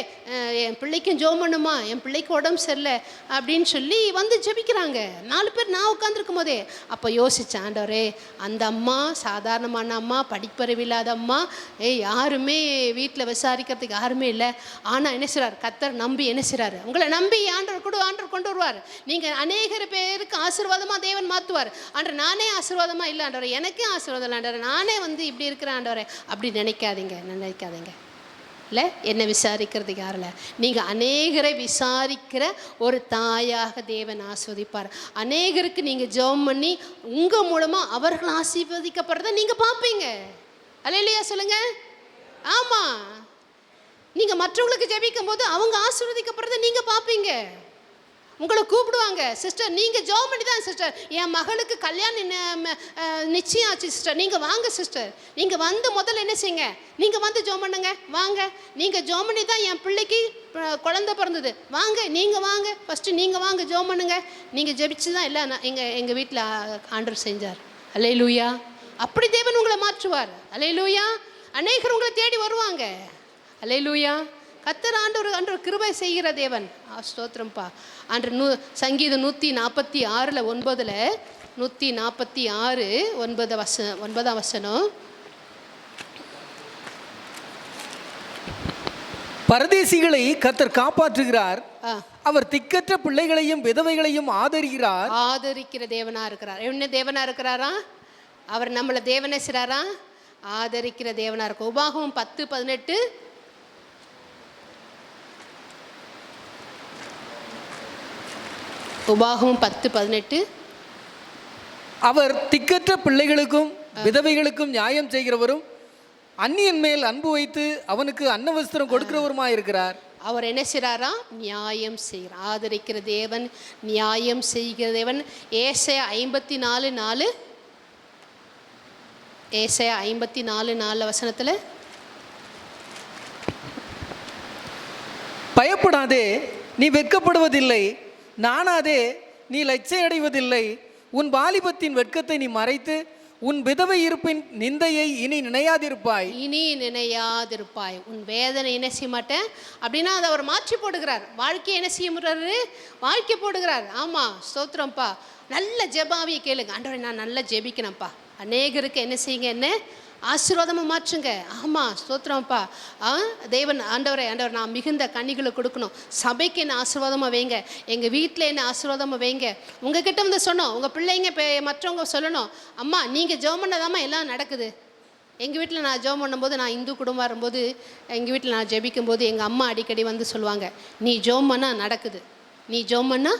என் பிள்ளைக்கும் ஜெபம் பண்ணுமா, என் பிள்ளைக்கு உடம்பு சரியில்லை அப்படின்னு சொல்லி வந்து ஜெபிக்கிறாங்க. 4 பேர் நான் உட்காந்துருக்கும் போதே. அப்போ யோசித்தேன், ஆண்டவரே அந்த அம்மா சாதாரணமான அம்மா, படிப்பறிவு இல்லாத அம்மா, யாருமே வீட்டில் விசாரிக்கிறதுக்கு யாருமே இல்லை. ஆனால் என்ன செய்கிறார், கர்த்தர் நம்பி என்ன செய்கிறாரு, உங்களை நம்பி ஆண்டவர் கொண்டு வருவார். நீங்கள் அநேகர் பேருக்கு ஆசீர்வாதமாக தேவன் மாற்றுவார். ஆண்டவர் நானே ஆசீர்வாதமாக இல்லை ஆண்டவர், எனக்கே ஆசீர்வாதம் இல்லை ஆண்டவர், நானே வந்து இப்படி இருக்கிறேன் ஆண்டவரே அப்படி நினைக்காதீங்க. இல்லை, என்னை விசாரிக்கிறதுக்கு யாரில்ல, நீங்கள் அநேகரை விசாரிக்கிற ஒரு தாயாக தேவன் ஆஸ்வதிப்பார். அநேகருக்கு நீங்கள் ஜெபம் பண்ணி உங்கள் மூலமாக அவர்கள் ஆசீர்வதிக்கப்படுறதை நீங்கள் பார்ப்பீங்க. அல்லேலூயா சொல்லுங்கள். ஆமாம், நீங்கள் மற்றவங்களுக்கு ஜெபிக்கும் போது அவங்க ஆசீர்வதிக்கப்படுறதை நீங்கள் பார்ப்பீங்க. உங்களை கூப்பிடுவாங்க, சிஸ்டர் நீங்கள் ஜெபம் பண்ணி தான் சிஸ்டர் என் மகளுக்கு கல்யாணம் நிச்சயம் ஆச்சு சிஸ்டர், நீங்கள் வாங்க சிஸ்டர், நீங்கள் வந்து முதல்ல என்ன செய்யுங்க, நீங்கள் வந்து ஜெபம் பண்ணுங்க, வாங்க நீங்கள் ஜெபம் பண்ணி தான் என் பிள்ளைக்கு குழந்தை பிறந்தது, வாங்க நீங்கள் வாங்க ஃபஸ்ட்டு, நீங்கள் வாங்க ஜெபம் பண்ணுங்க, நீங்கள் ஜெபிச்சு தான் இல்லை எங்கள் வீட்டில் ஆண்டவர் செஞ்சார். அல்லேலூயா. அப்படி தேவன் உங்களை மாற்றுவார். அல்லேலூயா. அநேகர் உங்களை தேடி வருவாங்க. அல்லேலூயா. கர்த்தர் ஆண்டவர் கிருபை செய்கிற தேவன். ஸ்தோத்திரம்ப்பா. சங்கீதம் 146 9 146 9 வசனம். பரதேசிகளை கர்த்தர் காப்பாற்றுகிறார், அவர் திக்கற்ற பிள்ளைகளையும் விதவைகளையும் ஆதரிக்கிற தேவனா இருக்கிறார். என்ன தேவனா இருக்கிறாரா, அவர் நம்மளை தேவனே செய்றாரா, ஆதரிக்கிற தேவனா இருக்கும். உபாகமம் 10:18 உபாகமம் 10:18 அவர் திக்கற்ற பிள்ளைகளுக்கும் விதவைகளுக்கும் நியாயம் செய்கிறவரும் அந்நியன் மேல் அன்பு வைத்து அவனுக்கு அன்னவஸ்திரம் கொடுக்கிறவருமாய் இருக்கிறார். அவர் என்ன செய்கிறாரா? நியாயம் செய்கிறார். ஆதரிக்கிற தேவன், நியாயம் செய்கிற தேவன். ஏசாயா 54:4, ஏசாயா 54:4 வசனத்தில், பயப்படாதே, நீ வெட்கப்படுவதில்லை, நாணாதே, நீ லட்சை அடைவதில்லை. உன் வாலிபத்தின் வெட்கத்தை நீ மறைத்து உன் விதவை இருப்பின் நிந்தையை இனி நினையாதிருப்பாய். இனி நினையாதிருப்பாய். உன் வேதனை என்ன செய்ய மாட்டேன் அப்படின்னா அதை அவர் மாற்றி போடுகிறார். வாழ்க்கையை என்ன செய்ய முடியாது? வாழ்க்கை போடுகிறார். ஆமாம், ஸ்தோத்திரம்ப்பா. நல்ல ஜெபாவியை கேளுங்க. ஆண்டவரே, நான் நல்லா ஜெபிக்கணும்ப்பா. அநேகருக்கு என்ன செய்யுங்க, என்ன ஆசீர்வாதமாக மாற்றுங்க. ஆமாம், ஸ்தோத்திரம்ப்பா. தேவன் ஆண்டவரே, ஆண்டவர் நான் மிகுந்த கனிகளை கொடுக்கணும். சபைக்கு என்ன ஆசீர்வாதமாக வைங்க, எங்கள் வீட்டில் என்ன ஆசீர்வாதமாக வைங்க. உங்ககிட்ட வந்து சொன்னோம், உங்கள் பிள்ளைங்க மற்றவங்க சொல்லணும், அம்மா நீங்கள் ஜெபம் பண்ணதாம்மா எல்லாம் நடக்குது. எங்கள் வீட்டில் நான் ஜெபம் பண்ணும்போது, நான் இந்து குடும்பம் வரும்போது, எங்கள் வீட்டில் நான் ஜெபிக்கும்போது எங்கள் அம்மா அடிக்கடி வந்து சொல்லுவாங்க, நீ ஜெபம் பண்ணால் நடக்குது, நீ ஜெபம் பண்ணால்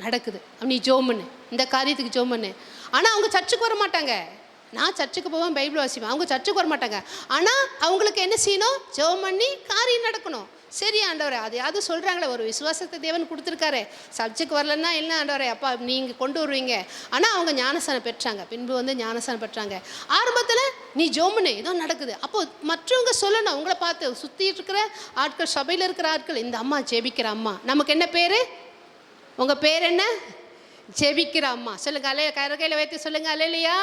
நடக்குது, நீ ஜெபம் பண்ணு, இந்த காரியத்துக்கு ஜெபம் பண்ணு. ஆனால் அவங்க சர்ச்சுக்கு வர மாட்டாங்க. நான் சர்ச்சுக்கு போவேன், பைபிள் வாசிப்பேன். அவங்க சர்ச்சுக்கு வர மாட்டாங்க. ஆனால் அவங்களுக்கு என்ன செய்யணும்? ஜெபம் பண்ணி காரியம் நடக்கணும். சரி ஆண்டவரே, அது சொல்கிறாங்களே, ஒரு விசுவாசத்தை தேவன் கொடுத்துருக்காரு. சர்ச்சுக்கு வரலன்னா என்ன ஆண்டவரே, அப்பா நீங்கள் கொண்டு வருவீங்க. ஆனால் அவங்க ஞானஸ்தானம் பெற்றாங்க. பின்பு வந்து ஞானஸ்தானம் பெற்றாங்க. ஆரம்பத்தில் நீ ஜெபம் பண்ணு, ஏதோ நடக்குது. அப்போது மற்றவங்க சொல்லணும், அவங்கள பார்த்து சுற்றிட்டு இருக்கிற ஆட்கள், சபையில் இருக்கிற ஆட்கள், இந்த அம்மா ஜெபிக்கிற அம்மா. நமக்கு என்ன பேர்? உங்கள் பேர் என்ன? ஜெபிக்கிற அம்மா. சொல்லுங்கள், அலே கரகையில் வைத்து சொல்லுங்கள், அல்லேலூயா.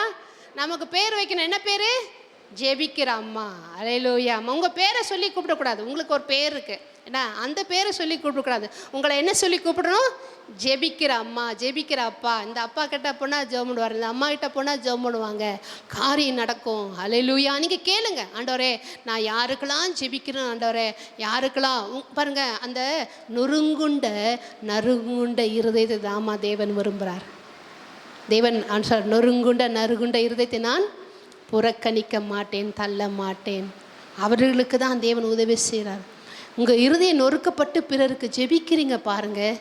நமக்கு பேர் வைக்கணும். என்ன பேர்? ஜெபிக்கிற அம்மா. அல்லேலூயா. உங்கள் பேரை சொல்லி கூப்பிடக்கூடாது. உங்களுக்கு ஒரு பேர் இருக்குது, ஏன்னா அந்த பேரை சொல்லி கூப்பிடக்கூடாது. உங்களை என்ன சொல்லி கூப்பிடணும்? ஜெபிக்கிற அம்மா, ஜெபிக்கிற அப்பா. இந்த அப்பா கிட்ட போனால் ஜெபம் பண்ணுவார், இந்த அம்மா கிட்ட போனால் ஜெபம் பண்ணுவாங்க, காரியம் நடக்கும். அல்லேலூயா. நீங்கள் கேளுங்க, ஆண்டவரே நான் யாருக்கெல்லாம் ஜெபிக்கிறேன் ஆண்டவரே, யாருக்கெல்லாம் பாருங்கள், அந்த நொறுங்குண்ட நறுங்குண்ட இருதயத்தை தாமா தேவன் விரும்புகிறார். தேவன் நொறுங்குண்ட நறுகுண்ட இருதயத்தை நான் புறக்கணிக்க மாட்டேன், தள்ள மாட்டேன். அவர்களுக்கு தான் தேவன் உதவி செய்கிறார். உங்கள் இருதயம் நொறுக்கப்பட்டு பிறருக்கு ஜெபிக்கிறீங்க பாருங்கள்.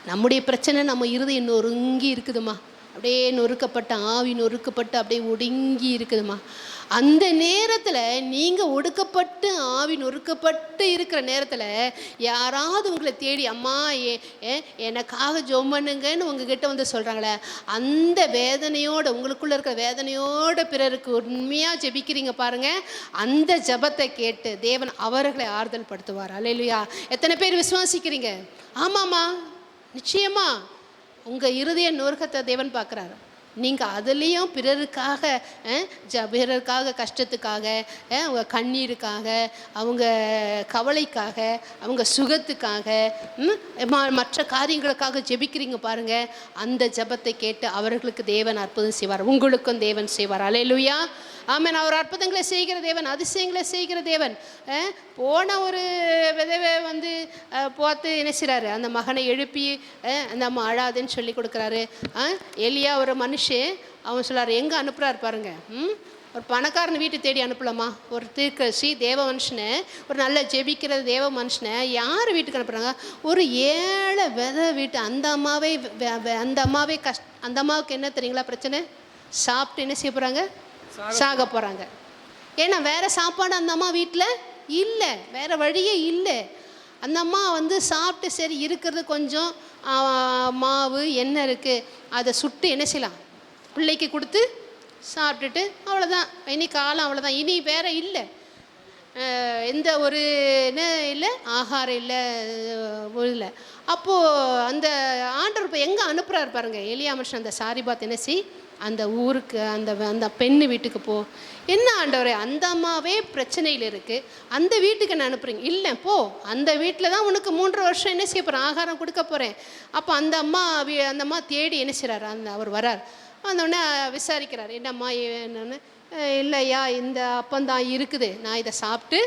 நம்முடைய பிரச்சனை, நம்ம இருதயம் நொறுங்கி இருக்குதுமா, அப்படியே நொறுக்கப்பட்ட ஆவி நொறுக்கப்பட்டு அப்படியே ஒடுங்கி இருக்குதுமா. அந்த நேரத்தில் நீங்கள் ஒடுக்கப்பட்டு ஆவி நொறுக்கப்பட்டு இருக்கிற நேரத்தில் யாராவது உங்களை தேடி, அம்மா எனக்காக ஜெபம் பண்ணுங்கன்னு உங்ககிட்ட வந்து சொல்கிறாங்களே, அந்த வேதனையோடு, உங்களுக்குள்ளே இருக்கிற வேதனையோடு பிறருக்கு உண்மையாக ஜெபிக்கிறீங்க பாருங்கள். அந்த ஜெபத்தை கேட்டு தேவன் அவர்களை ஆறுதல் படுத்துவார். அல்லேலூயா. எத்தனை பேர் விசுவாசிக்கிறீங்க? ஆமாம்மா, நிச்சயமா உங்கள் இருதய நொறுக்கத்தை தேவன் பார்க்குறாரு. நீங்கள் அதுலேயும் பிறருக்காக பிறருக்காக கஷ்டத்துக்காக, அவங்க கண்ணீருக்காக, அவங்க கவலைக்காக, அவங்க சுகத்துக்காக, மற்ற காரியங்களுக்காக ஜெபிக்கிறீங்க பாருங்கள். அந்த ஜெபத்தை கேட்டு அவர்களுக்கு தேவன் அற்புதம் செய்வார், உங்களுக்கும் தேவன் செய்வார். அல்லேலூயா. ஆமென். அவர் அற்புதங்களை செய்கிற தேவன், அதிசயங்களை செய்கிற தேவன். போன ஒரு விதவை வந்து பார்த்து என்ன செய்கிறாரு, அந்த மகனை எழுப்பி அந்த அம்மா அழாதுன்னு சொல்லி கொடுக்குறாரு. எலியா ஒரு மனுஷன், அவன் சொல்கிறார், எங்கே அனுப்புகிறாரு பாருங்க. ஒரு பணக்காரன் வீட்டு தேடி அனுப்பலாமா? ஒரு தீர்க்கதரிசி தேவ மனுஷனை, ஒரு நல்ல ஜெபிக்கிற தேவ மனுஷனை யார் வீட்டுக்கு அனுப்புகிறாங்க? ஒரு ஏழை வித வீட்டு. அந்த அம்மாவே அந்த அம்மாவுக்கு என்ன தெரியுங்களா பிரச்சனை? சாப்பிட்டு என்ன செய்ய போகிறாங்க? சாக போகிறாங்க. ஏன்னா வேறு சாப்பாடு அந்த அம்மா வீட்டில் இல்லை, வேறு வழியே இல்லை. அந்த அம்மா வந்து சாப்பிட்டு சரி இருக்கிறது கொஞ்சம் மாவு எண்ணெய் இருக்குது, அதை சுட்டு என்ன செய்யலாம், பிள்ளைக்கு கொடுத்து சாப்பிட்டுட்டு அவ்வளோதான். இனி காலம் அவ்வளோதான், இனி வேறு இல்லை, எந்த ஒரு என்ன இல்லை, ஆகாரம் இல்லை, இல்லை. அப்போது அந்த ஆண்டவர் இப்போ எங்கே அனுப்புகிறாரு பாருங்கள். எலியா மனுஷன் அந்த சாரிபாத் என்ன செய், அந்த ஊருக்கு, அந்த பெண்ணு வீட்டுக்கு போ. என்ன ஆண்டவரே, அந்த அம்மாவே பிரச்சனையில் இருக்குது, அந்த வீட்டுக்கு என்ன அனுப்புகிறீங்க? இல்லை, போ, அந்த வீட்டில் தான் உனக்கு 3 வருஷம் என்ன செய்ய போகிறேன், ஆகாரம் கொடுக்க போகிறேன். அப்போ அந்த அம்மா தேடி என்ன செய்கிறார், அவர் வரார். வந்தோடனே விசாரிக்கிறார், என்னம்மா என்னன்னு. இல்லையா, இந்த அப்பந்தான் இருக்குது, நான் இதை சாப்பிட்டு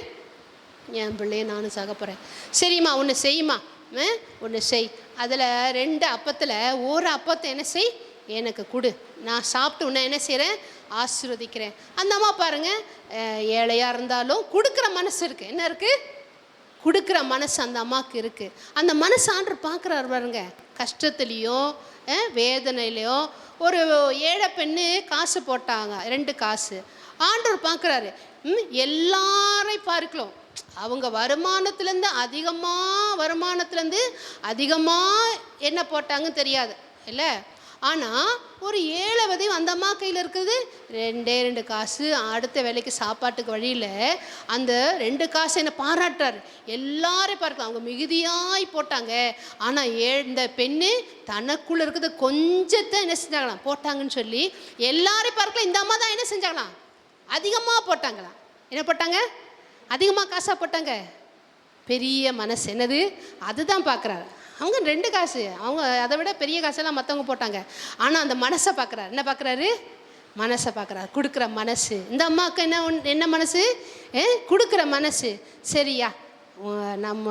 என் பிள்ளைய நானும் சாக போகிறேன். சரிம்மா, ஒன்று செய்யுமா, ஒன்று செய். அதில் 2 அப்பத்தில் ஒரு அப்பத்தை என்ன செய், எனக்கு கொடு, நான் சாப்பிட்டு உன்னை என்ன செய்கிறேன், ஆசீர்வதிக்கிறேன். அந்த அம்மா பாருங்கள், ஏழையாக இருந்தாலும் கொடுக்குற மனசு இருக்குது. என்ன இருக்குது? கொடுக்குற மனசு அந்த அம்மாவுக்கு இருக்குது. அந்த மனசு ஆண்டவர் பார்க்குறாரு பாருங்க. கஷ்டத்துலேயும் வேதனையிலையும் ஒரு ஏழை பெண்ணு காசு போட்டாங்க, 2 காசு. ஆண்டவர் பார்க்குறாரு, எல்லாரையும் பார்க்கலாம், அவங்க வருமானத்துலேருந்து அதிகமாக என்ன போட்டாங்கன்னு தெரியாது இல்லை. ஆனால் ஒரு ஏழை வதையும் அந்த அம்மா கையில் இருக்கிறது 2 காசு. அடுத்த வேலைக்கு சாப்பாட்டுக்கு வழியில் அந்த 2 காசு என்ன பாராட்டுறாரு. எல்லாரையும் பார்க்கலாம், அவங்க மிகுதியாய் போட்டாங்க. ஆனால் இந்த பெண்ணு தனக்குள்ளே இருக்கிறது கொஞ்சத்தை என்ன செஞ்சாங்களாம் போட்டாங்கன்னு சொல்லி எல்லாரையும் பார்க்கலாம். இந்த அம்மா தான் என்ன செஞ்சாங்களாம், அதிகமாக போட்டாங்களாம். என்ன போட்டாங்க, அதிகமாக காசாக போட்டாங்க. பெரிய மனசு என்னது, அதுதான் பார்க்குறாரு. அவங்க 2 காசு, அவங்க அதை விட பெரிய காசெல்லாம் மற்றவங்க போட்டாங்க. ஆனால் அந்த மனசை பார்க்குறாரு. என்ன பார்க்குறாரு, மனசை பார்க்குறாரு, கொடுக்குற மனசு. இந்த அம்மாவுக்கு என்ன மனசு, கொடுக்குற மனசு. சரியா, நம்ம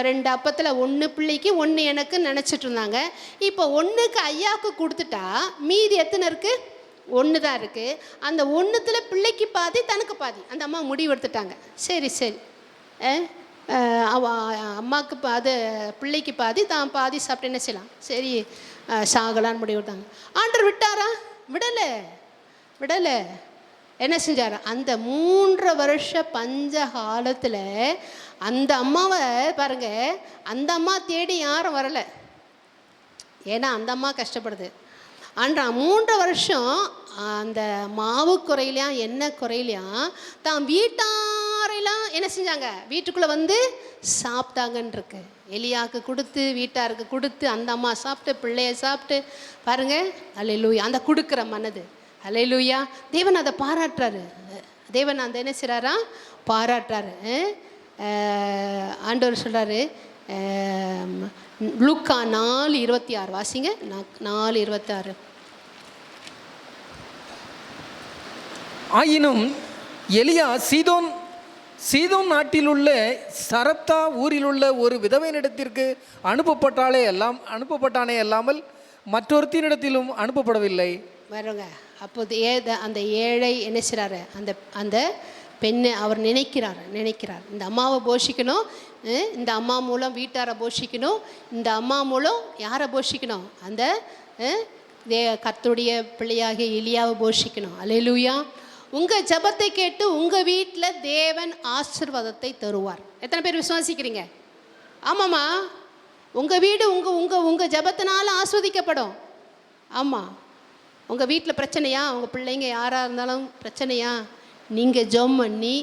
2 அப்பத்தில் 1 பிள்ளைக்கு 1 எனக்கு நினச்சிட்டு இருந்தாங்க. இப்போ 1க்கு ஐயாவுக்கு கொடுத்துட்டா மீதி எத்தனை இருக்குது, 1 தான் இருக்குது. அந்த 1த்தில் பிள்ளைக்கு பாதி தனக்கு பாதி அந்த அம்மா முடிவு எடுத்துட்டாங்க. சரி அம்மாவுக்கு பாதி பிள்ளைக்கு பாதி தான் பாதி சாப்பிட்டு என்ன செய்யலாம், சரி சாகலான்னு முடிவு எடுத்தாங்க. ஆண்டவர் விட்டாரா, விடலை. என்ன செஞ்சார், அந்த 3 வருஷ பஞ்ச காலத்தில் அந்த அம்மாவை பாருங்க, அந்த அம்மா தேடி யாரும் வரலை. ஏன்னா அந்த அம்மா கஷ்டப்படுது. ஆனால் 3 வருஷம் அந்த மாவு குறையிலையாம் எண்ணெய் குறையிலையாம் தான் வீட்டாரெல்லாம் என்ன செஞ்சாங்க, வீட்டுக்குள்ளே வந்து சாப்பிட்டாங்கன்ருக்கு. எலியாவுக்கு கொடுத்து, வீட்டாருக்கு கொடுத்து, அந்த அம்மா சாப்பிட்டு, பிள்ளைய சாப்பிட்டு பாருங்க. அல்லேலூயா, அந்த கொடுக்குற மனது. அல்லேலூயா, தேவன் அதை பாராட்டுறாரு. தேவன் அந்த என்ன செய்கிறாரா, பாராட்டுறாரு. ஆண்டவர் சொல்கிறாரு, லூக்கா 4:26 வாசிங்க. 4:26. ஆயினும் எலியா சீதோன் நாட்டில் உள்ள சரப்தா ஊரில் உள்ள ஒரு விதவையினிடத்திற்கு அனுப்பப்பட்டானே அல்லாமல் மற்றொருத்தினிடத்திலும் அனுப்பப்படவில்லை. வருங்க. அப்போது அந்த ஏழை என்ன செய்கிறாரு, அந்த பெண்ணை அவர் நினைக்கிறார். இந்த அம்மாவை போஷிக்கணும், இந்த அம்மா மூலம் வீட்டாரை போஷிக்கணும், இந்த அம்மா மூலம் யாரை போஷிக்கணும், அந்த கர்த்தருடைய பிள்ளையாகிய எலியாவை போஷிக்கணும். அல்லேலூயா. உங்கள் ஜெபத்தை கேட்டு உங்கள் வீட்டில் தேவன் ஆசீர்வாதத்தை தருவார். எத்தனை பேர் விசுவாசிக்கிறீங்க? ஆமாம்மா, உங்கள் வீடு உங்கள் ஜெபத்தினால ஆஸ்வதிக்கப்படும். ஆமாம், உங்கள் வீட்டில் பிரச்சனையா, உங்கள் பிள்ளைங்க யாராக இருந்தாலும் பிரச்சனையா, நீங்கள் ஜெபம் பண்ணி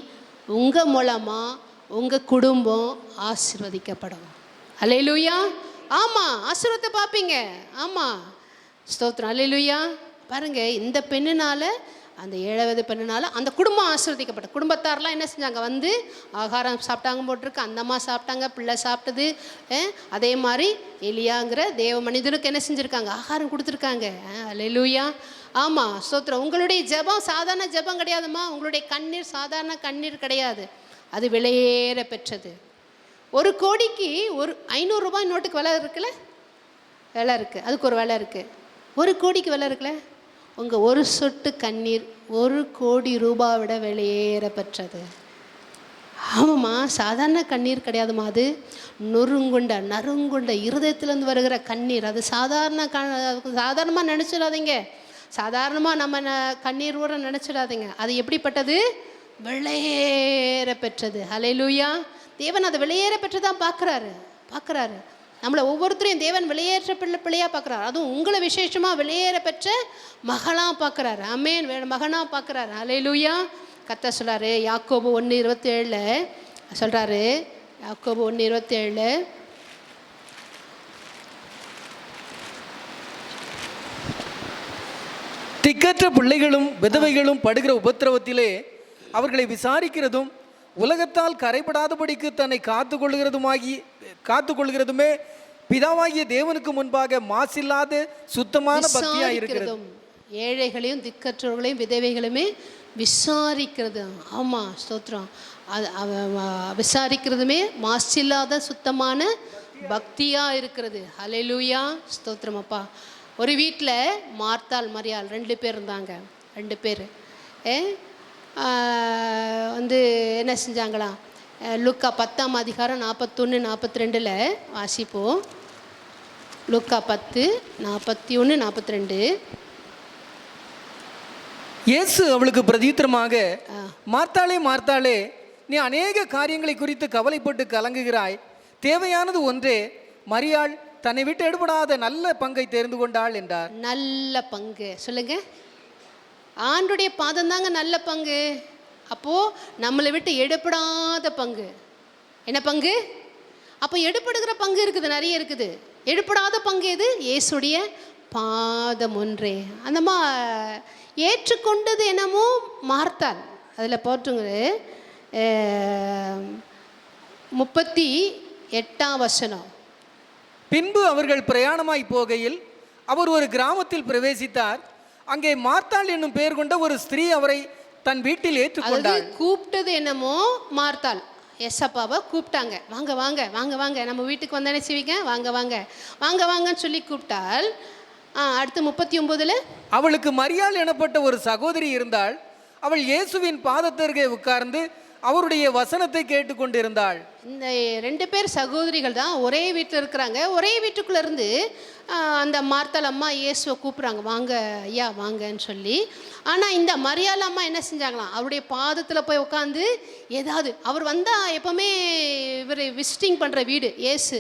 உங்கள் மூலமாக உங்கள் குடும்பம் ஆசீர்வதிக்கப்படும். அல்லேலூயா. ஆமாம், ஆசீர்வாதத்தை பார்ப்பீங்க. ஆமாம், ஸ்தோத்திரம். அல்லேலூயா. பாருங்கள், இந்த பெண்ணுனால, அந்த 7வது பெண்ணுனால அந்த குடும்பம் ஆசீர்வதிக்கப்பட்ட. குடும்பத்தாரெலாம் என்ன செஞ்சாங்க, வந்து ஆகாரம் சாப்பிட்டாங்க போட்டிருக்கு. அந்த அம்மா சாப்பிட்டாங்க, பிள்ளை சாப்பிட்டது. அதே மாதிரி எலியாங்கிற தேவ மனிதனுக்கு என்ன செஞ்சுருக்காங்க, ஆகாரம் கொடுத்துருக்காங்க. அல்லேலூயா. ஆமாம், ஸ்தோத்திரம். உங்களுடைய ஜெபம் சாதாரண ஜெபம் கிடையாதுமா. உங்களுடைய கண்ணீர் சாதாரண கண்ணீர் கிடையாது, அது விலையேற பெற்றது. 1 கோடிக்கு ஒரு 500 ரூபாய் நோட்டுக்கு விலை இருக்குல்ல, விலை இருக்குது. அதுக்கு ஒரு விலை இருக்குது. 1 கோடிக்கு விலை இருக்குல்ல. உங்கள் ஒரு சொட்டு கண்ணீர் 1 கோடி ரூபாய் விட விலையேற பெற்றது. ஆமாம்மா, சாதாரண கண்ணீர் கிடையாதுமா. அது நறுங்குண்ட இருதயத்திலேருந்து வருகிற கண்ணீர். அது சாதாரணமாக நினச்சிடாதீங்க. சாதாரணமாக நம்ம கண்ணீர் ஊற நினச்சிடாதீங்க. அது எப்படிப்பட்டது, விலையேற பெற்றது. அல்லேலூயா. தேவன் அதை விலையேற பெற்றுதான் பார்க்குறாரு. நம்மளை ஒவ்வொருத்தரையும் தேவன் வெளியேற்ற பிள்ளையாக பார்க்குறாரு. அதுவும் உங்களை விசேஷமாக வெளியேற பெற்ற மகளாக பார்க்குறாரு. ஆமென், மகனாக பார்க்குறாரு. அல்லேலூயா. கர்த்தர் சொல்கிறாரு, யாக்கோபு 1:27 சொல்கிறாரு. யாக்கோபு 1:27, திக்கற்ற பிள்ளைகளும் விதவைகளும் படுகிற உபத்திரவத்திலே அவர்களை விசாரிக்கிறதும் உலகத்தால் கரைபடாதபடிக்கு தன்னை காத்துக்கொள்கிறதுமே பிதாவாகிய தேவனுக்கு முன்பாக மாசில்லாத சுத்தமான பக்தியாக இருக்கிறது. ஏழைகளையும் திக்கற்றவர்களையும் விதவைகளுமே விசாரிக்கிறது. ஆமாம், ஸ்தோத்திரம். விசாரிக்கிறதுமே மாசில்லாத சுத்தமான பக்தியாக இருக்கிறது. அல்லேலூயா, ஸ்தோத்திரம். அப்பா, ஒரு வீட்டில் மார்த்தாள் மரியாள் 2 பேர் இருந்தாங்க. 2 பேர் வந்து என்ன செஞ்சாங்களாம், லூக்கா 10ஆம் அதிகாரம் 41 42 வாசிப்போம். லூக்கா 10 41 42. இயேசு அவளுக்கு பிரதியுத்தரமாக, மார்த்தாளே மார்த்தாளே, நீ அநேக காரியங்களை குறித்து கவலைப்பட்டு கலங்குகிறாய், தேவையானது ஒன்றே, மரியாள் தன்னை விட்டு எடுபடாத நல்ல பங்கை தெரிந்து கொண்டாள் என்றார். நல்ல பங்கு சொல்லுங்க. ஆண்டுடைய பாதம் தாங்க நல்ல பங்கு. அப்போ நம்மளை விட்டு எடுபடாத பங்கு. என்ன பங்கு? அப்போ எடுபடுகிற பங்கு இருக்குது, நிறைய இருக்குது. எடுபடாத பங்கு எது? இயேசுடைய பாதம் ஒன்றே. அந்த ஏற்றுக்கொண்டது என்னமோ மார்த்தாள். அதில் போட்டுங்க 38ஆம் வசனம். பின்பு அவர்கள் பிரயாணமாய் போகையில் அவர் ஒரு கிராமத்தில் பிரவேசித்தார். அங்கே மார்த்தாள் என்னும் பெயர் கொண்ட ஒரு ஸ்திரீ அவரை தன் வீட்டில் ஏற்றுக்கொண்டாள். கூப்பிட்டது என்னமோ மார்த்தாள். எஸ்அப்பாவை கூப்பிட்டாங்க. வாங்க வாங்க வாங்க வாங்க, நம்ம வீட்டுக்கு வந்தானே செய்வீங்க, வாங்க வாங்க வாங்க வாங்கன்னு சொல்லி கூப்பிட்டாள். அடுத்து 39. அவளுக்கு மரியாள் எனப்பட்ட ஒரு சகோதரி இருந்தாள். அவள் இயேசுவின் பாதத்தருகே உட்கார்ந்து அவருடைய வசனத்தை கேட்டுக்கொண்டிருந்தாள். இந்த 2 பேர் சகோதரிகள் தான், ஒரே வீட்டில் இருக்கிறாங்க. ஒரே வீட்டுக்குள்ளே இருந்து அந்த மார்த்தாள் அம்மா இயேசுவை கூப்பிட்றாங்க, வாங்க ஐயா வாங்கன்னு சொல்லி. ஆனால் இந்த மரியாள் அம்மா என்ன செஞ்சாங்களாம், அவருடைய பாதத்தில் போய் உட்காந்து ஏதாவது, அவர் வந்தால் எப்போவுமே இவர் விசிட்டிங் பண்ணுற வீடு, இயேசு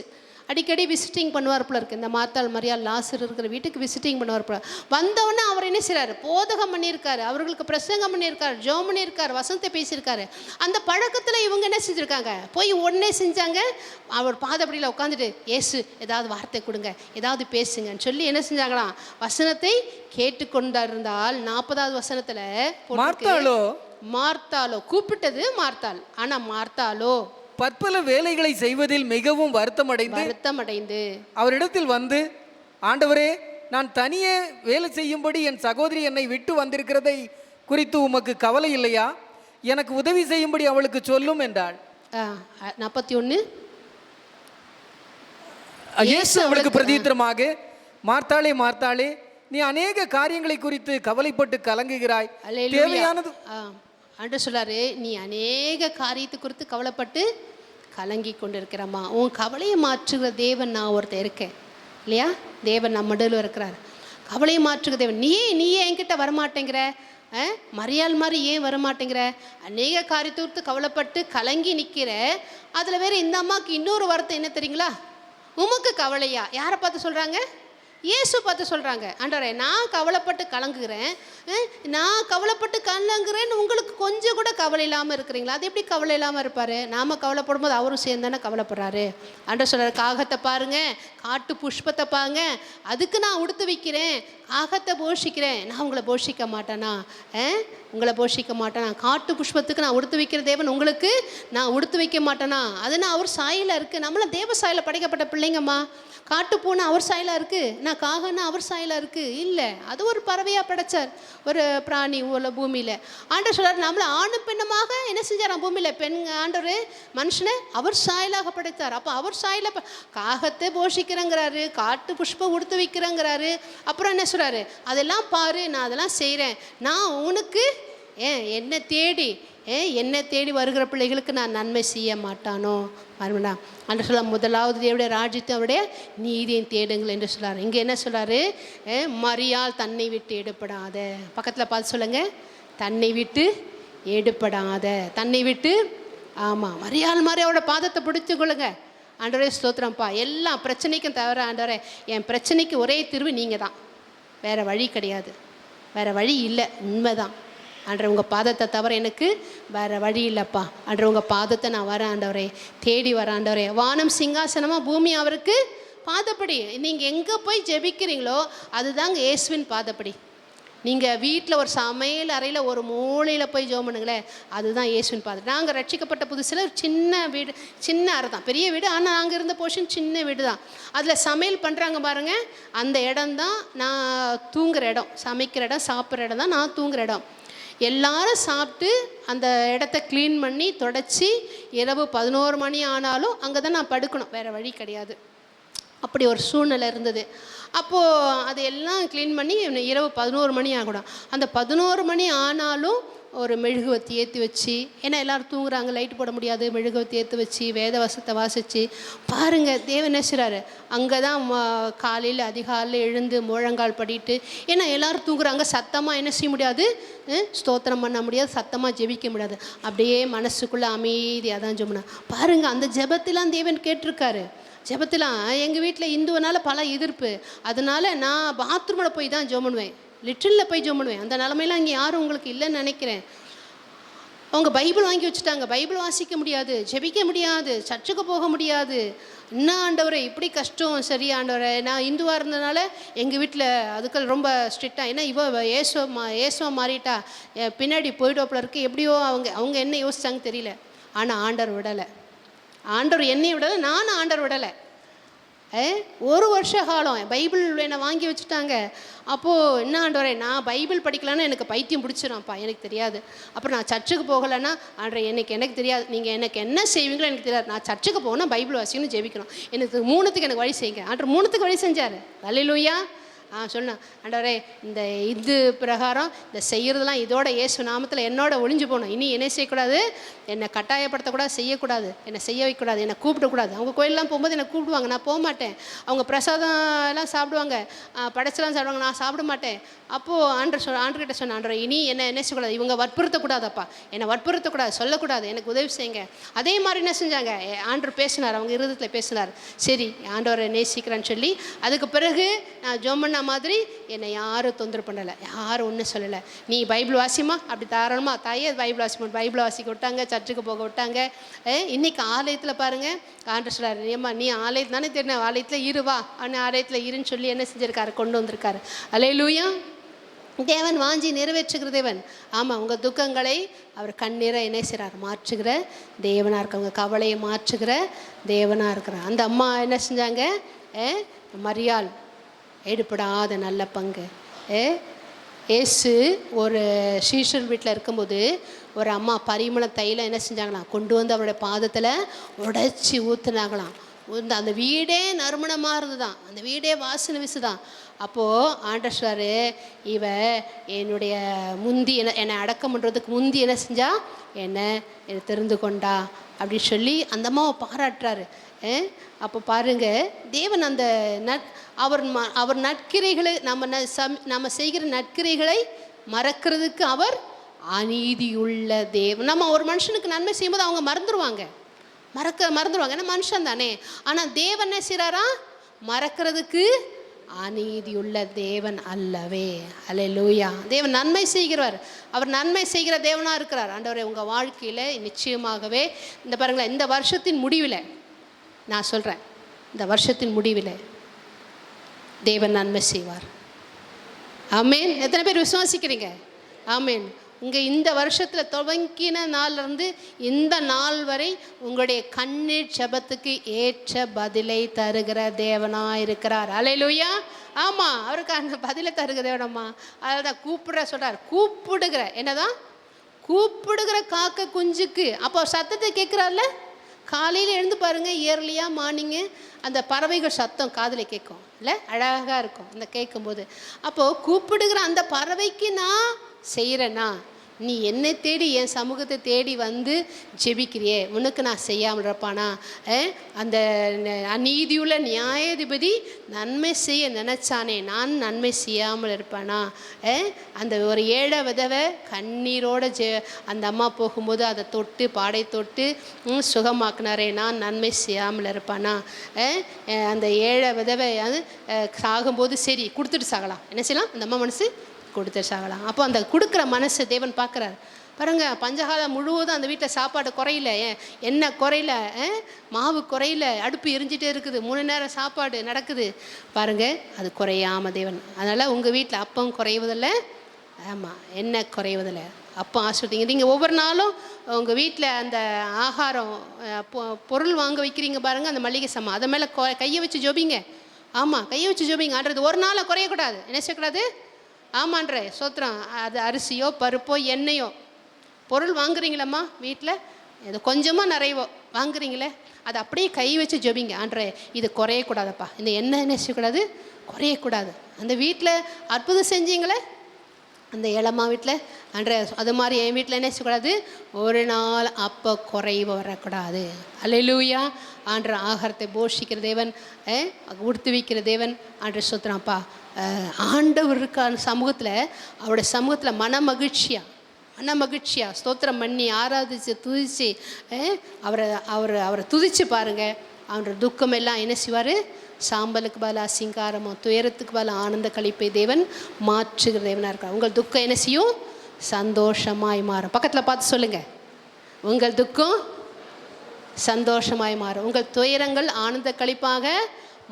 அடிக்கடி விசிட்டிங் பண்ணுவார் போல இருக்குது. இந்த மார்த்தாள் மரியாள் லாசர் இருக்கிற வீட்டுக்கு விசிட்டிங் பண்ணுவார் போல. வந்தவொடனே அவர் என்ன செய்கிறாரு, போதகம் பண்ணியிருக்காரு, அவர்களுக்கு பிரசங்கம் பண்ணியிருக்காரு, ஜெபம் பண்ணியிருக்காரு, வசனத்தை பேசியிருக்காரு. அந்த பழக்கத்தில் இவங்க என்ன செஞ்சுருக்காங்க, போய் உடனே செஞ்சாங்க, அவர் பாதப்படியில் உட்காந்துட்டு ஏசு ஏதாவது வார்த்தை கொடுங்க, ஏதாவது பேசுங்கன்னு சொல்லி என்ன செஞ்சாங்களாம், வசனத்தை கேட்டுக்கொண்டிருந்தால். 40ஆவது வசனத்தில் மார்த்தாளோ கூப்பிட்டது மார்த்தாள். ஆனால் மார்த்தாளோ பற்பல வேலைகளை செய்வதில் மிகவும் வருத்தமடைந்து அவரிடத்தில் வந்து, ஆண்டவரே, நான் தனியே வேலை செய்யும்படி என் சகோதரி என்னை விட்டு வந்திருக்கிறதை குறித்து உமக்கு கவலை இல்லையா? எனக்கு உதவி செய்யும்படி அவளுக்கு சொல்லும் என்றாள். 41. இயேசு அவளுக்கு பிரதியுத்தரமாக, மார்த்தாளே மார்த்தாளே, நீ அநேக காரியங்களை குறித்து கவலைப்பட்டு கலங்குகிறாய், தேவையானது. ஆண்டு சொல்லாரு, நீ அநேக காரியத்தை குறித்து கவலைப்பட்டு கலங்கி கொண்டு இருக்கிறம்மா. உன் கவலையை மாற்றுகிற தேவன் நான் ஒருத்தர் இருக்கேன் இல்லையா? தேவன் நம்ம நடுவில் இருக்கிறார். கவலையை மாற்றுகிற தேவன். நீயே என்கிட்ட வரமாட்டேங்கிற, மரியாள் மாதிரி ஏன் வரமாட்டேங்கிற? அநேக காரியத்தை குறித்து கவலைப்பட்டு கலங்கி நிற்கிற. அதில் வேறு இந்த அம்மாவுக்கு இன்னொரு வார்த்தை என்ன தெரியுங்களா? உமக்கு கவலையா? யாரை பார்த்து சொல்கிறாங்க? இயேசு பார்த்து சொல்கிறாங்க. ஆண்டவரே, நான் கவலைப்பட்டு கலங்குகிறேன், நான் கவலைப்பட்டு கலங்குறேன்னு உங்களுக்கு கொஞ்சம் கூட கவலை இல்லாமல் இருக்கிறீங்களா? அது எப்படி கவலை இல்லாமல் இருப்பார்? நாம் கவலைப்படும் போது அவரும் சேர்ந்து தானே கவலைப்படுறாரு. ஆண்டவர் சொல்கிறார், காகத்தை பாருங்கள், காட்டு புஷ்பத்தை பாருங்க, அதுக்கு நான் உடுத்து வைக்கிறேன், காகத்தை போஷிக்கிறேன், நான் உங்களை போஷிக்க மாட்டேனா? உங்களை போஷிக்க மாட்டேனா? காட்டு புஷ்பத்துக்கு நான் உடுத்து வைக்கிற தேவன் உங்களுக்கு நான் உடுத்து வைக்க மாட்டேனா? அதுனா அவர் சாயலாக இருக்குது. நம்மளாம் தேவ சாயலில் படைக்கப்பட்ட பிள்ளைங்கம்மா. காட்டு பூனை அவர் சாயலாக இருக்குது, நான் காகன்னா அவர் சாயலாக இருக்குது? இல்லை, அது ஒரு பறவையாக படைச்சார், ஒரு பிராணி உள்ள பூமியில். ஆண்டவர் சொல்கிறார், நம்மளை ஆணும் பெண்ணுமாக என்ன செஞ்சாராம் பூமியில்? ஆண்டவர் மனுஷனை அவர் சாயலாக படைத்தார். அப்போ அவர் சாயல காகத்தை போஷிக்கிறேங்கிறாரு, காட்டு புஷ்பம் உடுத்து வைக்கிறேங்கிறாரு. அப்புறம் என்ன சொல்கிறாரு, அதெல்லாம் பாரு, நான் அதெல்லாம் செய்கிறேன், நான் உனக்கு என்னை தேடி வருகிற பிள்ளைகளுக்கு நான் நன்மை செய்ய மாட்டானோ? மறுபடியா அன்று சொல்ல, முதலாவது தேவடைய ராஜ்யத்தை அவருடைய நீதியும் தேடுங்கள் என்று சொல்கிறார். இங்கே என்ன சொல்கிறாரு, மரியாள் தன்னை விட்டு எடுப்படாத. பக்கத்தில் பார்த்து சொல்லுங்கள், தன்னை விட்டு எடுப்படாத, தன்னை விட்டு. ஆமாம், மரியாள் மாதிரி அவரோட பாதத்தை பிடிச்சு கொள்ளுங்க. ஆண்டவரே ஸ்தோத்திரம்ப்பா, எல்லா பிரச்சனைக்கும் தவிர ஆண்டவரே, என் பிரச்சனைக்கு ஒரே தீர்வு நீங்கள் தான், வேறு வழி கிடையாது, வேறு வழி இல்லை, உண்மைதான். ஆண்டவரே, உங்கள் பாதத்தை தவிர எனக்கு வேறு வழி இல்லைப்பா. ஆண்டவரே, உங்கள் பாதத்தை நான் வரேன் ஆண்டவரே, தேடி வரேன் ஆண்டவரே. வானம் சிங்காசனமாக, பூமி அவருக்கு பாதப்படி. நீங்கள் எங்கே போய் ஜெபிக்கிறீங்களோ அதுதாங்க இயேசுவின் பாதப்படி. நீங்கள் வீட்டில் ஒரு சமையல் அறையில் ஒரு மூலையில் போய் ஜெபம் பண்ணுங்களேன், அதுதான் இயேசுவின் பாதம். நாங்கள் ரட்சிக்கப்பட்ட புதுசில் ஒரு சின்ன வீடு, சின்ன அறை தான், பெரிய வீடு, ஆனால் நாங்கள் இருந்த போர்ஷன் சின்ன வீடு தான். அதில் சமையல் பண்ணுறாங்க பாருங்கள், அந்த இடம் தான் நான் தூங்குகிற இடம், சமைக்கிற இடம், சாப்பிட்ற இடம் தான் நான் தூங்குகிற இடம். எல்லாரும் சாப்பிட்டு அந்த இடத்த க்ளீன் பண்ணி தொடச்சி இரவு 11 மணி ஆனாலும் அங்கே தான் நான் படுக்கணும், வேறு வழி கிடையாது. அப்படி ஒரு சூழ்நிலை இருந்தது. அப்போது அது எல்லாம் க்ளீன் பண்ணி இரவு 11 மணி ஆகணும். அந்த 11 மணி ஆனாலும் ஒரு மெழுகுவத்தி ஏற்றி வச்சு, ஏன்னா எல்லோரும் தூங்குறாங்க, லைட் போட முடியாது, மெழுகுவத்தி ஏற்றி வச்சு வேத வசத்தை வாசித்து பாருங்கள். தேவன் என்ன செய்கிறாரு, அங்கே தான் காலையில் அதிகாலையில் எழுந்து முழங்கால் படிட்டு, ஏன்னா எல்லோரும் தூங்குறாங்க, சத்தமாக என்ன செய்ய முடியாது, ஸ்தோத்திரம் பண்ண முடியாது, சத்தமாக ஜெபிக்க முடியாது. அப்படியே மனசுக்குள்ளே அமைதியாக தான் ஜெபணும். பாருங்கள், அந்த ஜெபத்திலாம் தேவன் கேட்டிருக்காரு. ஜெபத்திலாம் எங்கள் வீட்டில் இந்துவனால் பல எதிர்ப்பு, அதனால் நான் பாத்ரூமில் போய் தான் ஜெபம் பண்ணுவேன், லிட்டிலில் போய் ஜெபம் பண்ணுவேன். அந்த நிலமையெல்லாம் இங்கே யாரும் உங்களுக்கு இல்லைன்னு நினைக்கிறேன். அவங்க பைபிள் வாங்கி வச்சுட்டாங்க, பைபிள் வாசிக்க முடியாது, ஜெபிக்க முடியாது, சர்ச்சுக்கு போக முடியாது. என்ன ஆண்டவரே இப்படி கஷ்டம், சரி ஆண்டவரே. நான் இந்துவாக இருந்ததுனால எங்கள் வீட்டில் அதுக்கள் ரொம்ப ஸ்ட்ரிக்டாக, ஏன்னா ஏசுவா மாறிட்டா பின்னாடி போய்டோப்பில் இருக்குது, எப்படியோ அவங்க என்ன யோசிச்சாங்க தெரியல. ஆனால் ஆண்டவர் விடலை, ஆண்டவர் என்னை விடலை, நானும் ஆண்டவர் விடலை. ஒரு வருஷ காலம் பைபிள் என்னை வாங்கி வச்சுட்டாங்க. அப்போது என்ன ஆண்டவரே, நான் பைபிள் படிக்கலான்னா எனக்கு பைத்தியம் பிடிச்சிடும்ப்பா, எனக்கு தெரியாது. அப்புறம் நான் சர்ச்சுக்கு போகலைன்னா ஆண்டவரே எனக்கு தெரியாது, நீங்கள் எனக்கு என்ன செய்வீங்களோ எனக்கு தெரியாது, நான் சர்ச்சுக்கு போகணும், பைபிள் வாசிக்கணும், ஜெபிக்கணும், எனக்கு 3த்துக்கு எனக்கு வழி செய்யுங்க. ஆண்டவர் 3த்துக்கு வழி செஞ்சார். அல்லேலூயா. சொன்னேன், ஆண்டவரே இந்த இது பிரகாரம் இந்த செய்கிறதுலாம் இதோட இயேசு நாமத்தில் என்னோட ஒளிஞ்சு போகணும். இனி என்ன செய்யக்கூடாது, என்னை கட்டாயப்படுத்தக்கூடாது, செய்யக்கூடாது, என்னை செய்ய வைக்கக்கூடாது, என்னை கூப்பிடக்கூடாது. அவங்க கோயிலெலாம் போகும்போது என்னை கூப்பிடுவாங்க, நான் போக மாட்டேன். அவங்க பிரசாதம் எல்லாம் சாப்பிடுவாங்க, படைச்சலாம் சாப்பிடுவாங்க, நான் சாப்பிட மாட்டேன். அப்போது ஆண்டர்கிட்ட சொன்னேன், ஆண்டவரே இனி என்ன செய்யக்கூடாது, இவங்க வற்புறுத்தக்கூடாதப்பா, என்னை வற்புறுத்தக்கூடாது, சொல்லக்கூடாது, எனக்கு உதவி செய்யுங்க. அதே மாதிரி என்ன செஞ்சாங்க, ஆண்டவர் பேசினார், அவங்க இருதயத்தில் பேசினார். சரி ஆண்டவரை நேசிக்கிறேன்னு சொல்லி அதுக்கு பிறகு நான் ஜெபம் பண்ண மாதிரி என்னை யாரும் தொந்தரவு பண்ணலை, யாரும் ஒன்றும் சொல்லலை. நீ பைபிள் வாசிமா, அப்படி தாராளமாக தாயே பைபிள் வாசிமா, பைபிள் வாசிக்க விட்டாங்க, சர்ச்சுக்கு போக விட்டாங்க. இன்றைக்கி ஆலயத்தில் பாருங்கள், ஆண்டவர் சொல்கிறார், ஏம்மா நீ ஆலயத்தில் தானே தெரியும், ஆலயத்தில் இருவா, அவனை ஆலயத்தில் இருன்னு சொல்லி என்ன செஞ்சுருக்காரு, கொண்டு வந்திருக்காரு. அல்லேலூயா. தேவன் வாஞ்சி நிறைவேற்றுகிற தேவன். ஆமாம், உங்கள் துக்கங்களை அவர் கண்ணீரை என்ன செய்கிறார், மாற்றுகிற தேவனாக இருக்க, உங்கள் கவலையை மாற்றுகிற தேவனாக இருக்கிறார். அந்த அம்மா என்ன செஞ்சாங்க, மரியாள் எடுப்படாத நல்ல பங்கு. ஏசு ஒரு சீஷர் வீட்டில் இருக்கும்போது ஒரு அம்மா பரிமள தைலம் என்ன செஞ்சாங்களாம், கொண்டு வந்து அவருடைய பாதத்தில் உடைச்சி ஊற்றுனாங்களாம். அந்த வீடே நறுமணமாக இருந்துதான், அந்த வீடே வாசனை வீசுதான். அப்போது ஆண்டவர் சொல்றாரு, இவ என்னுடைய முந்தி என்னை அடக்கம் பண்ணுறதுக்கு முந்தி என்ன செஞ்சா, என்னை தெரிந்து கொண்டா அப்படின்னு சொல்லி அந்த அம்மாவை பாராட்டுறாரு. அப்போ பாருங்கள், தேவன் அந்த அவர் நற்கிரைகளை நம்ம செய்கிற நற்கிரைகளை மறக்கிறதுக்கு அவர் அநீதியுள்ள தேவன். நம்ம ஒரு மனுஷனுக்கு நன்மை செய்யும்போது அவங்க மறந்துடுவாங்க, ஏன்னா மனுஷன் தானே. ஆனால் தேவன் என்ன செய்கிறாரா, மறக்கிறதுக்கு அநீதியுள்ள தேவன் அல்லவே. அல்லேலூயா. தேவன் நன்மை செய்கிறவர், அவர் நன்மை செய்கிற தேவனாக இருக்கிறார். ஆண்டவரே உங்கள் வாழ்க்கையில் நிச்சயமாகவே இந்த பாருங்களேன், இந்த வருஷத்தின் முடிவில் நான் சொல்கிறேன், இந்த வருஷத்தின் முடிவில் தேவன் நன்மை செய்வார். ஆமேன். எத்தனை பேர் விசுவாசிக்கிறீங்க? ஆமேன். உங்கள் இந்த வருஷத்தில் துவங்கின நாள்லேருந்து இந்த நாள் வரை உங்களுடைய கண்ணீர் ஜெபத்துக்கு ஏற்ற பதிலை தருகிற தேவனாக இருக்கிறார். அல்லேலூயா. ஆமாம், அவருக்கு அந்த பதிலை தருகிற தேவனம்மா. அதான் கூப்பிடுற சொல்கிறார், கூப்பிடுகிற என்னதான் கூப்பிடுகிற காக்க குஞ்சுக்கு. அப்போ சத்தத்தை கேட்குறாருல, காலையில் எழுந்து பாருங்கள், இயர்லியாக மார்னிங்கு அந்த பறவைகள் சத்தம் காதில் கேட்கும் இல்லை, அழகாக இருக்கும் அந்த கேட்கும்போது. அப்போது கூப்பிடுகிற அந்த பறவைக்கு நான் செய்கிறேன்னா, நீ என்னை தேடி என் சமூகத்தை தேடி வந்து ஜெபிக்கிறியே, உனக்கு நான் செய்யாமல் இருப்பானா? அந்த அநீதியுள்ள நியாயாதிபதி நன்மை செய்ய நினச்சானே, நான் நன்மை செய்யாமல் இருப்பானா? அந்த ஒரு ஏழை விதவை கண்ணீரோட அந்த அம்மா போகும்போது அதை தொட்டு பாடை தொட்டு சுகமாக்குனாரே, நான் நன்மை செய்யாமல் இருப்பானா? அந்த ஏழை விதவை சாகும்போது சரி கொடுத்துட்டு சாகலாம், என்ன செய்யலாம், அந்த அம்மா மனசு கொடுத்து சாகலாம். அப்போ அந்த கொடுக்குற மனசு தேவன் பார்க்குறார். பாருங்கள், பஞ்சகாலம் முழுவதும் அந்த வீட்டில் சாப்பாடு குறையில, எண்ணெய் குறையில, மாவு குறையில, அடுப்பு எரிஞ்சிட்டே இருக்குது, 3 நேரம் சாப்பாடு நடக்குது. பாருங்கள், அது குறையாம தேவன். அதனால் உங்கள் வீட்டில் அப்பம் குறைவதில்லை, ஆமாம் எண்ணெய் குறைவதில்லை, அப்போ ஆசிர்வதிங்க. நீங்கள் ஒவ்வொரு நாளும் உங்கள் வீட்டில் அந்த ஆகாரம் பொருள் வாங்க வைக்கிறீங்க பாருங்கள், அந்த மளிகை சாமான், அதை மேலே கையை வச்சு ஜோபிங்க. ஆமாம், கையை வச்சு ஜோபிங்க. ஆன்றது ஒரு நாளை குறையக்கூடாது, என்ன செய்யக்கூடாது? ஆமான்ற சோத்திரம். அது அரிசியோ பருப்போ எண்ணெயோ பொருள் வாங்குறீங்களம்மா வீட்டில், இது கொஞ்சமாக நிறைவோ வாங்குறீங்களே, அதை அப்படியே கை வச்சு ஜெபிங்க. ஆண்டவரே இது குறையக்கூடாதப்பா, இந்த எண்ணெய் என்ன செய்யக்கூடாது, குறையக்கூடாது. அந்த வீட்டில் அற்புதம் செஞ்சீங்களே அந்த ஏழம்மா வீட்டில், ஆண்டவரே அது மாதிரி என் வீட்டில் என்ன செய்யக்கூடாது, ஒரு நாள் அப்போ குறைவு வரக்கூடாது. அல்லேலூயா. ஆண்டவர் ஆகாரத்தை போஷிக்கிற தேவன், உடுத்து வைக்கிற தேவன். ஆண்டவர் சுத்துறான்ப்பா. ஆண்டவர் இருக்கான சமூகத்தில், அவருடைய சமூகத்தில் மன மகிழ்ச்சியாக ஸ்தோத்திரம் பண்ணி ஆராதிச்சு துதிச்சு அவரை துதிச்சு பாருங்கள். அவரோட துக்கம் எல்லாம் என்ன செய்வார், சாம்பலுக்கு பதிலாக சிங்காரமோ, துயரத்துக்கு பதிலாக ஆனந்த கழிப்பை தேவன் மாற்றுகிற தேவனாக இருக்கார். உங்கள் துக்கம் என்ன செய்யும், சந்தோஷமாய் மாறும். பக்கத்தில் பார்த்து சொல்லுங்கள், உங்கள் துக்கம் சந்தோஷமாய் மாறும், உங்கள் துயரங்கள் ஆனந்த கழிப்பாக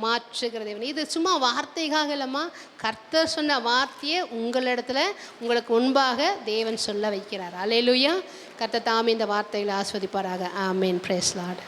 மாற்றுகிற தேவன். இது சும்மா வார்த்தைக்காக இல்லைம்மா, கர்த்தர் சொன்ன வார்த்தையை உங்களிடத்துல உங்களுக்கு முன்பாக தேவன் சொல்ல வைக்கிறார். அல்லேலூயா. கர்த்தர் தாமே இந்த வார்த்தைகளை ஆஸ்வதிப்பாராக. ஆமேன். Price Lord.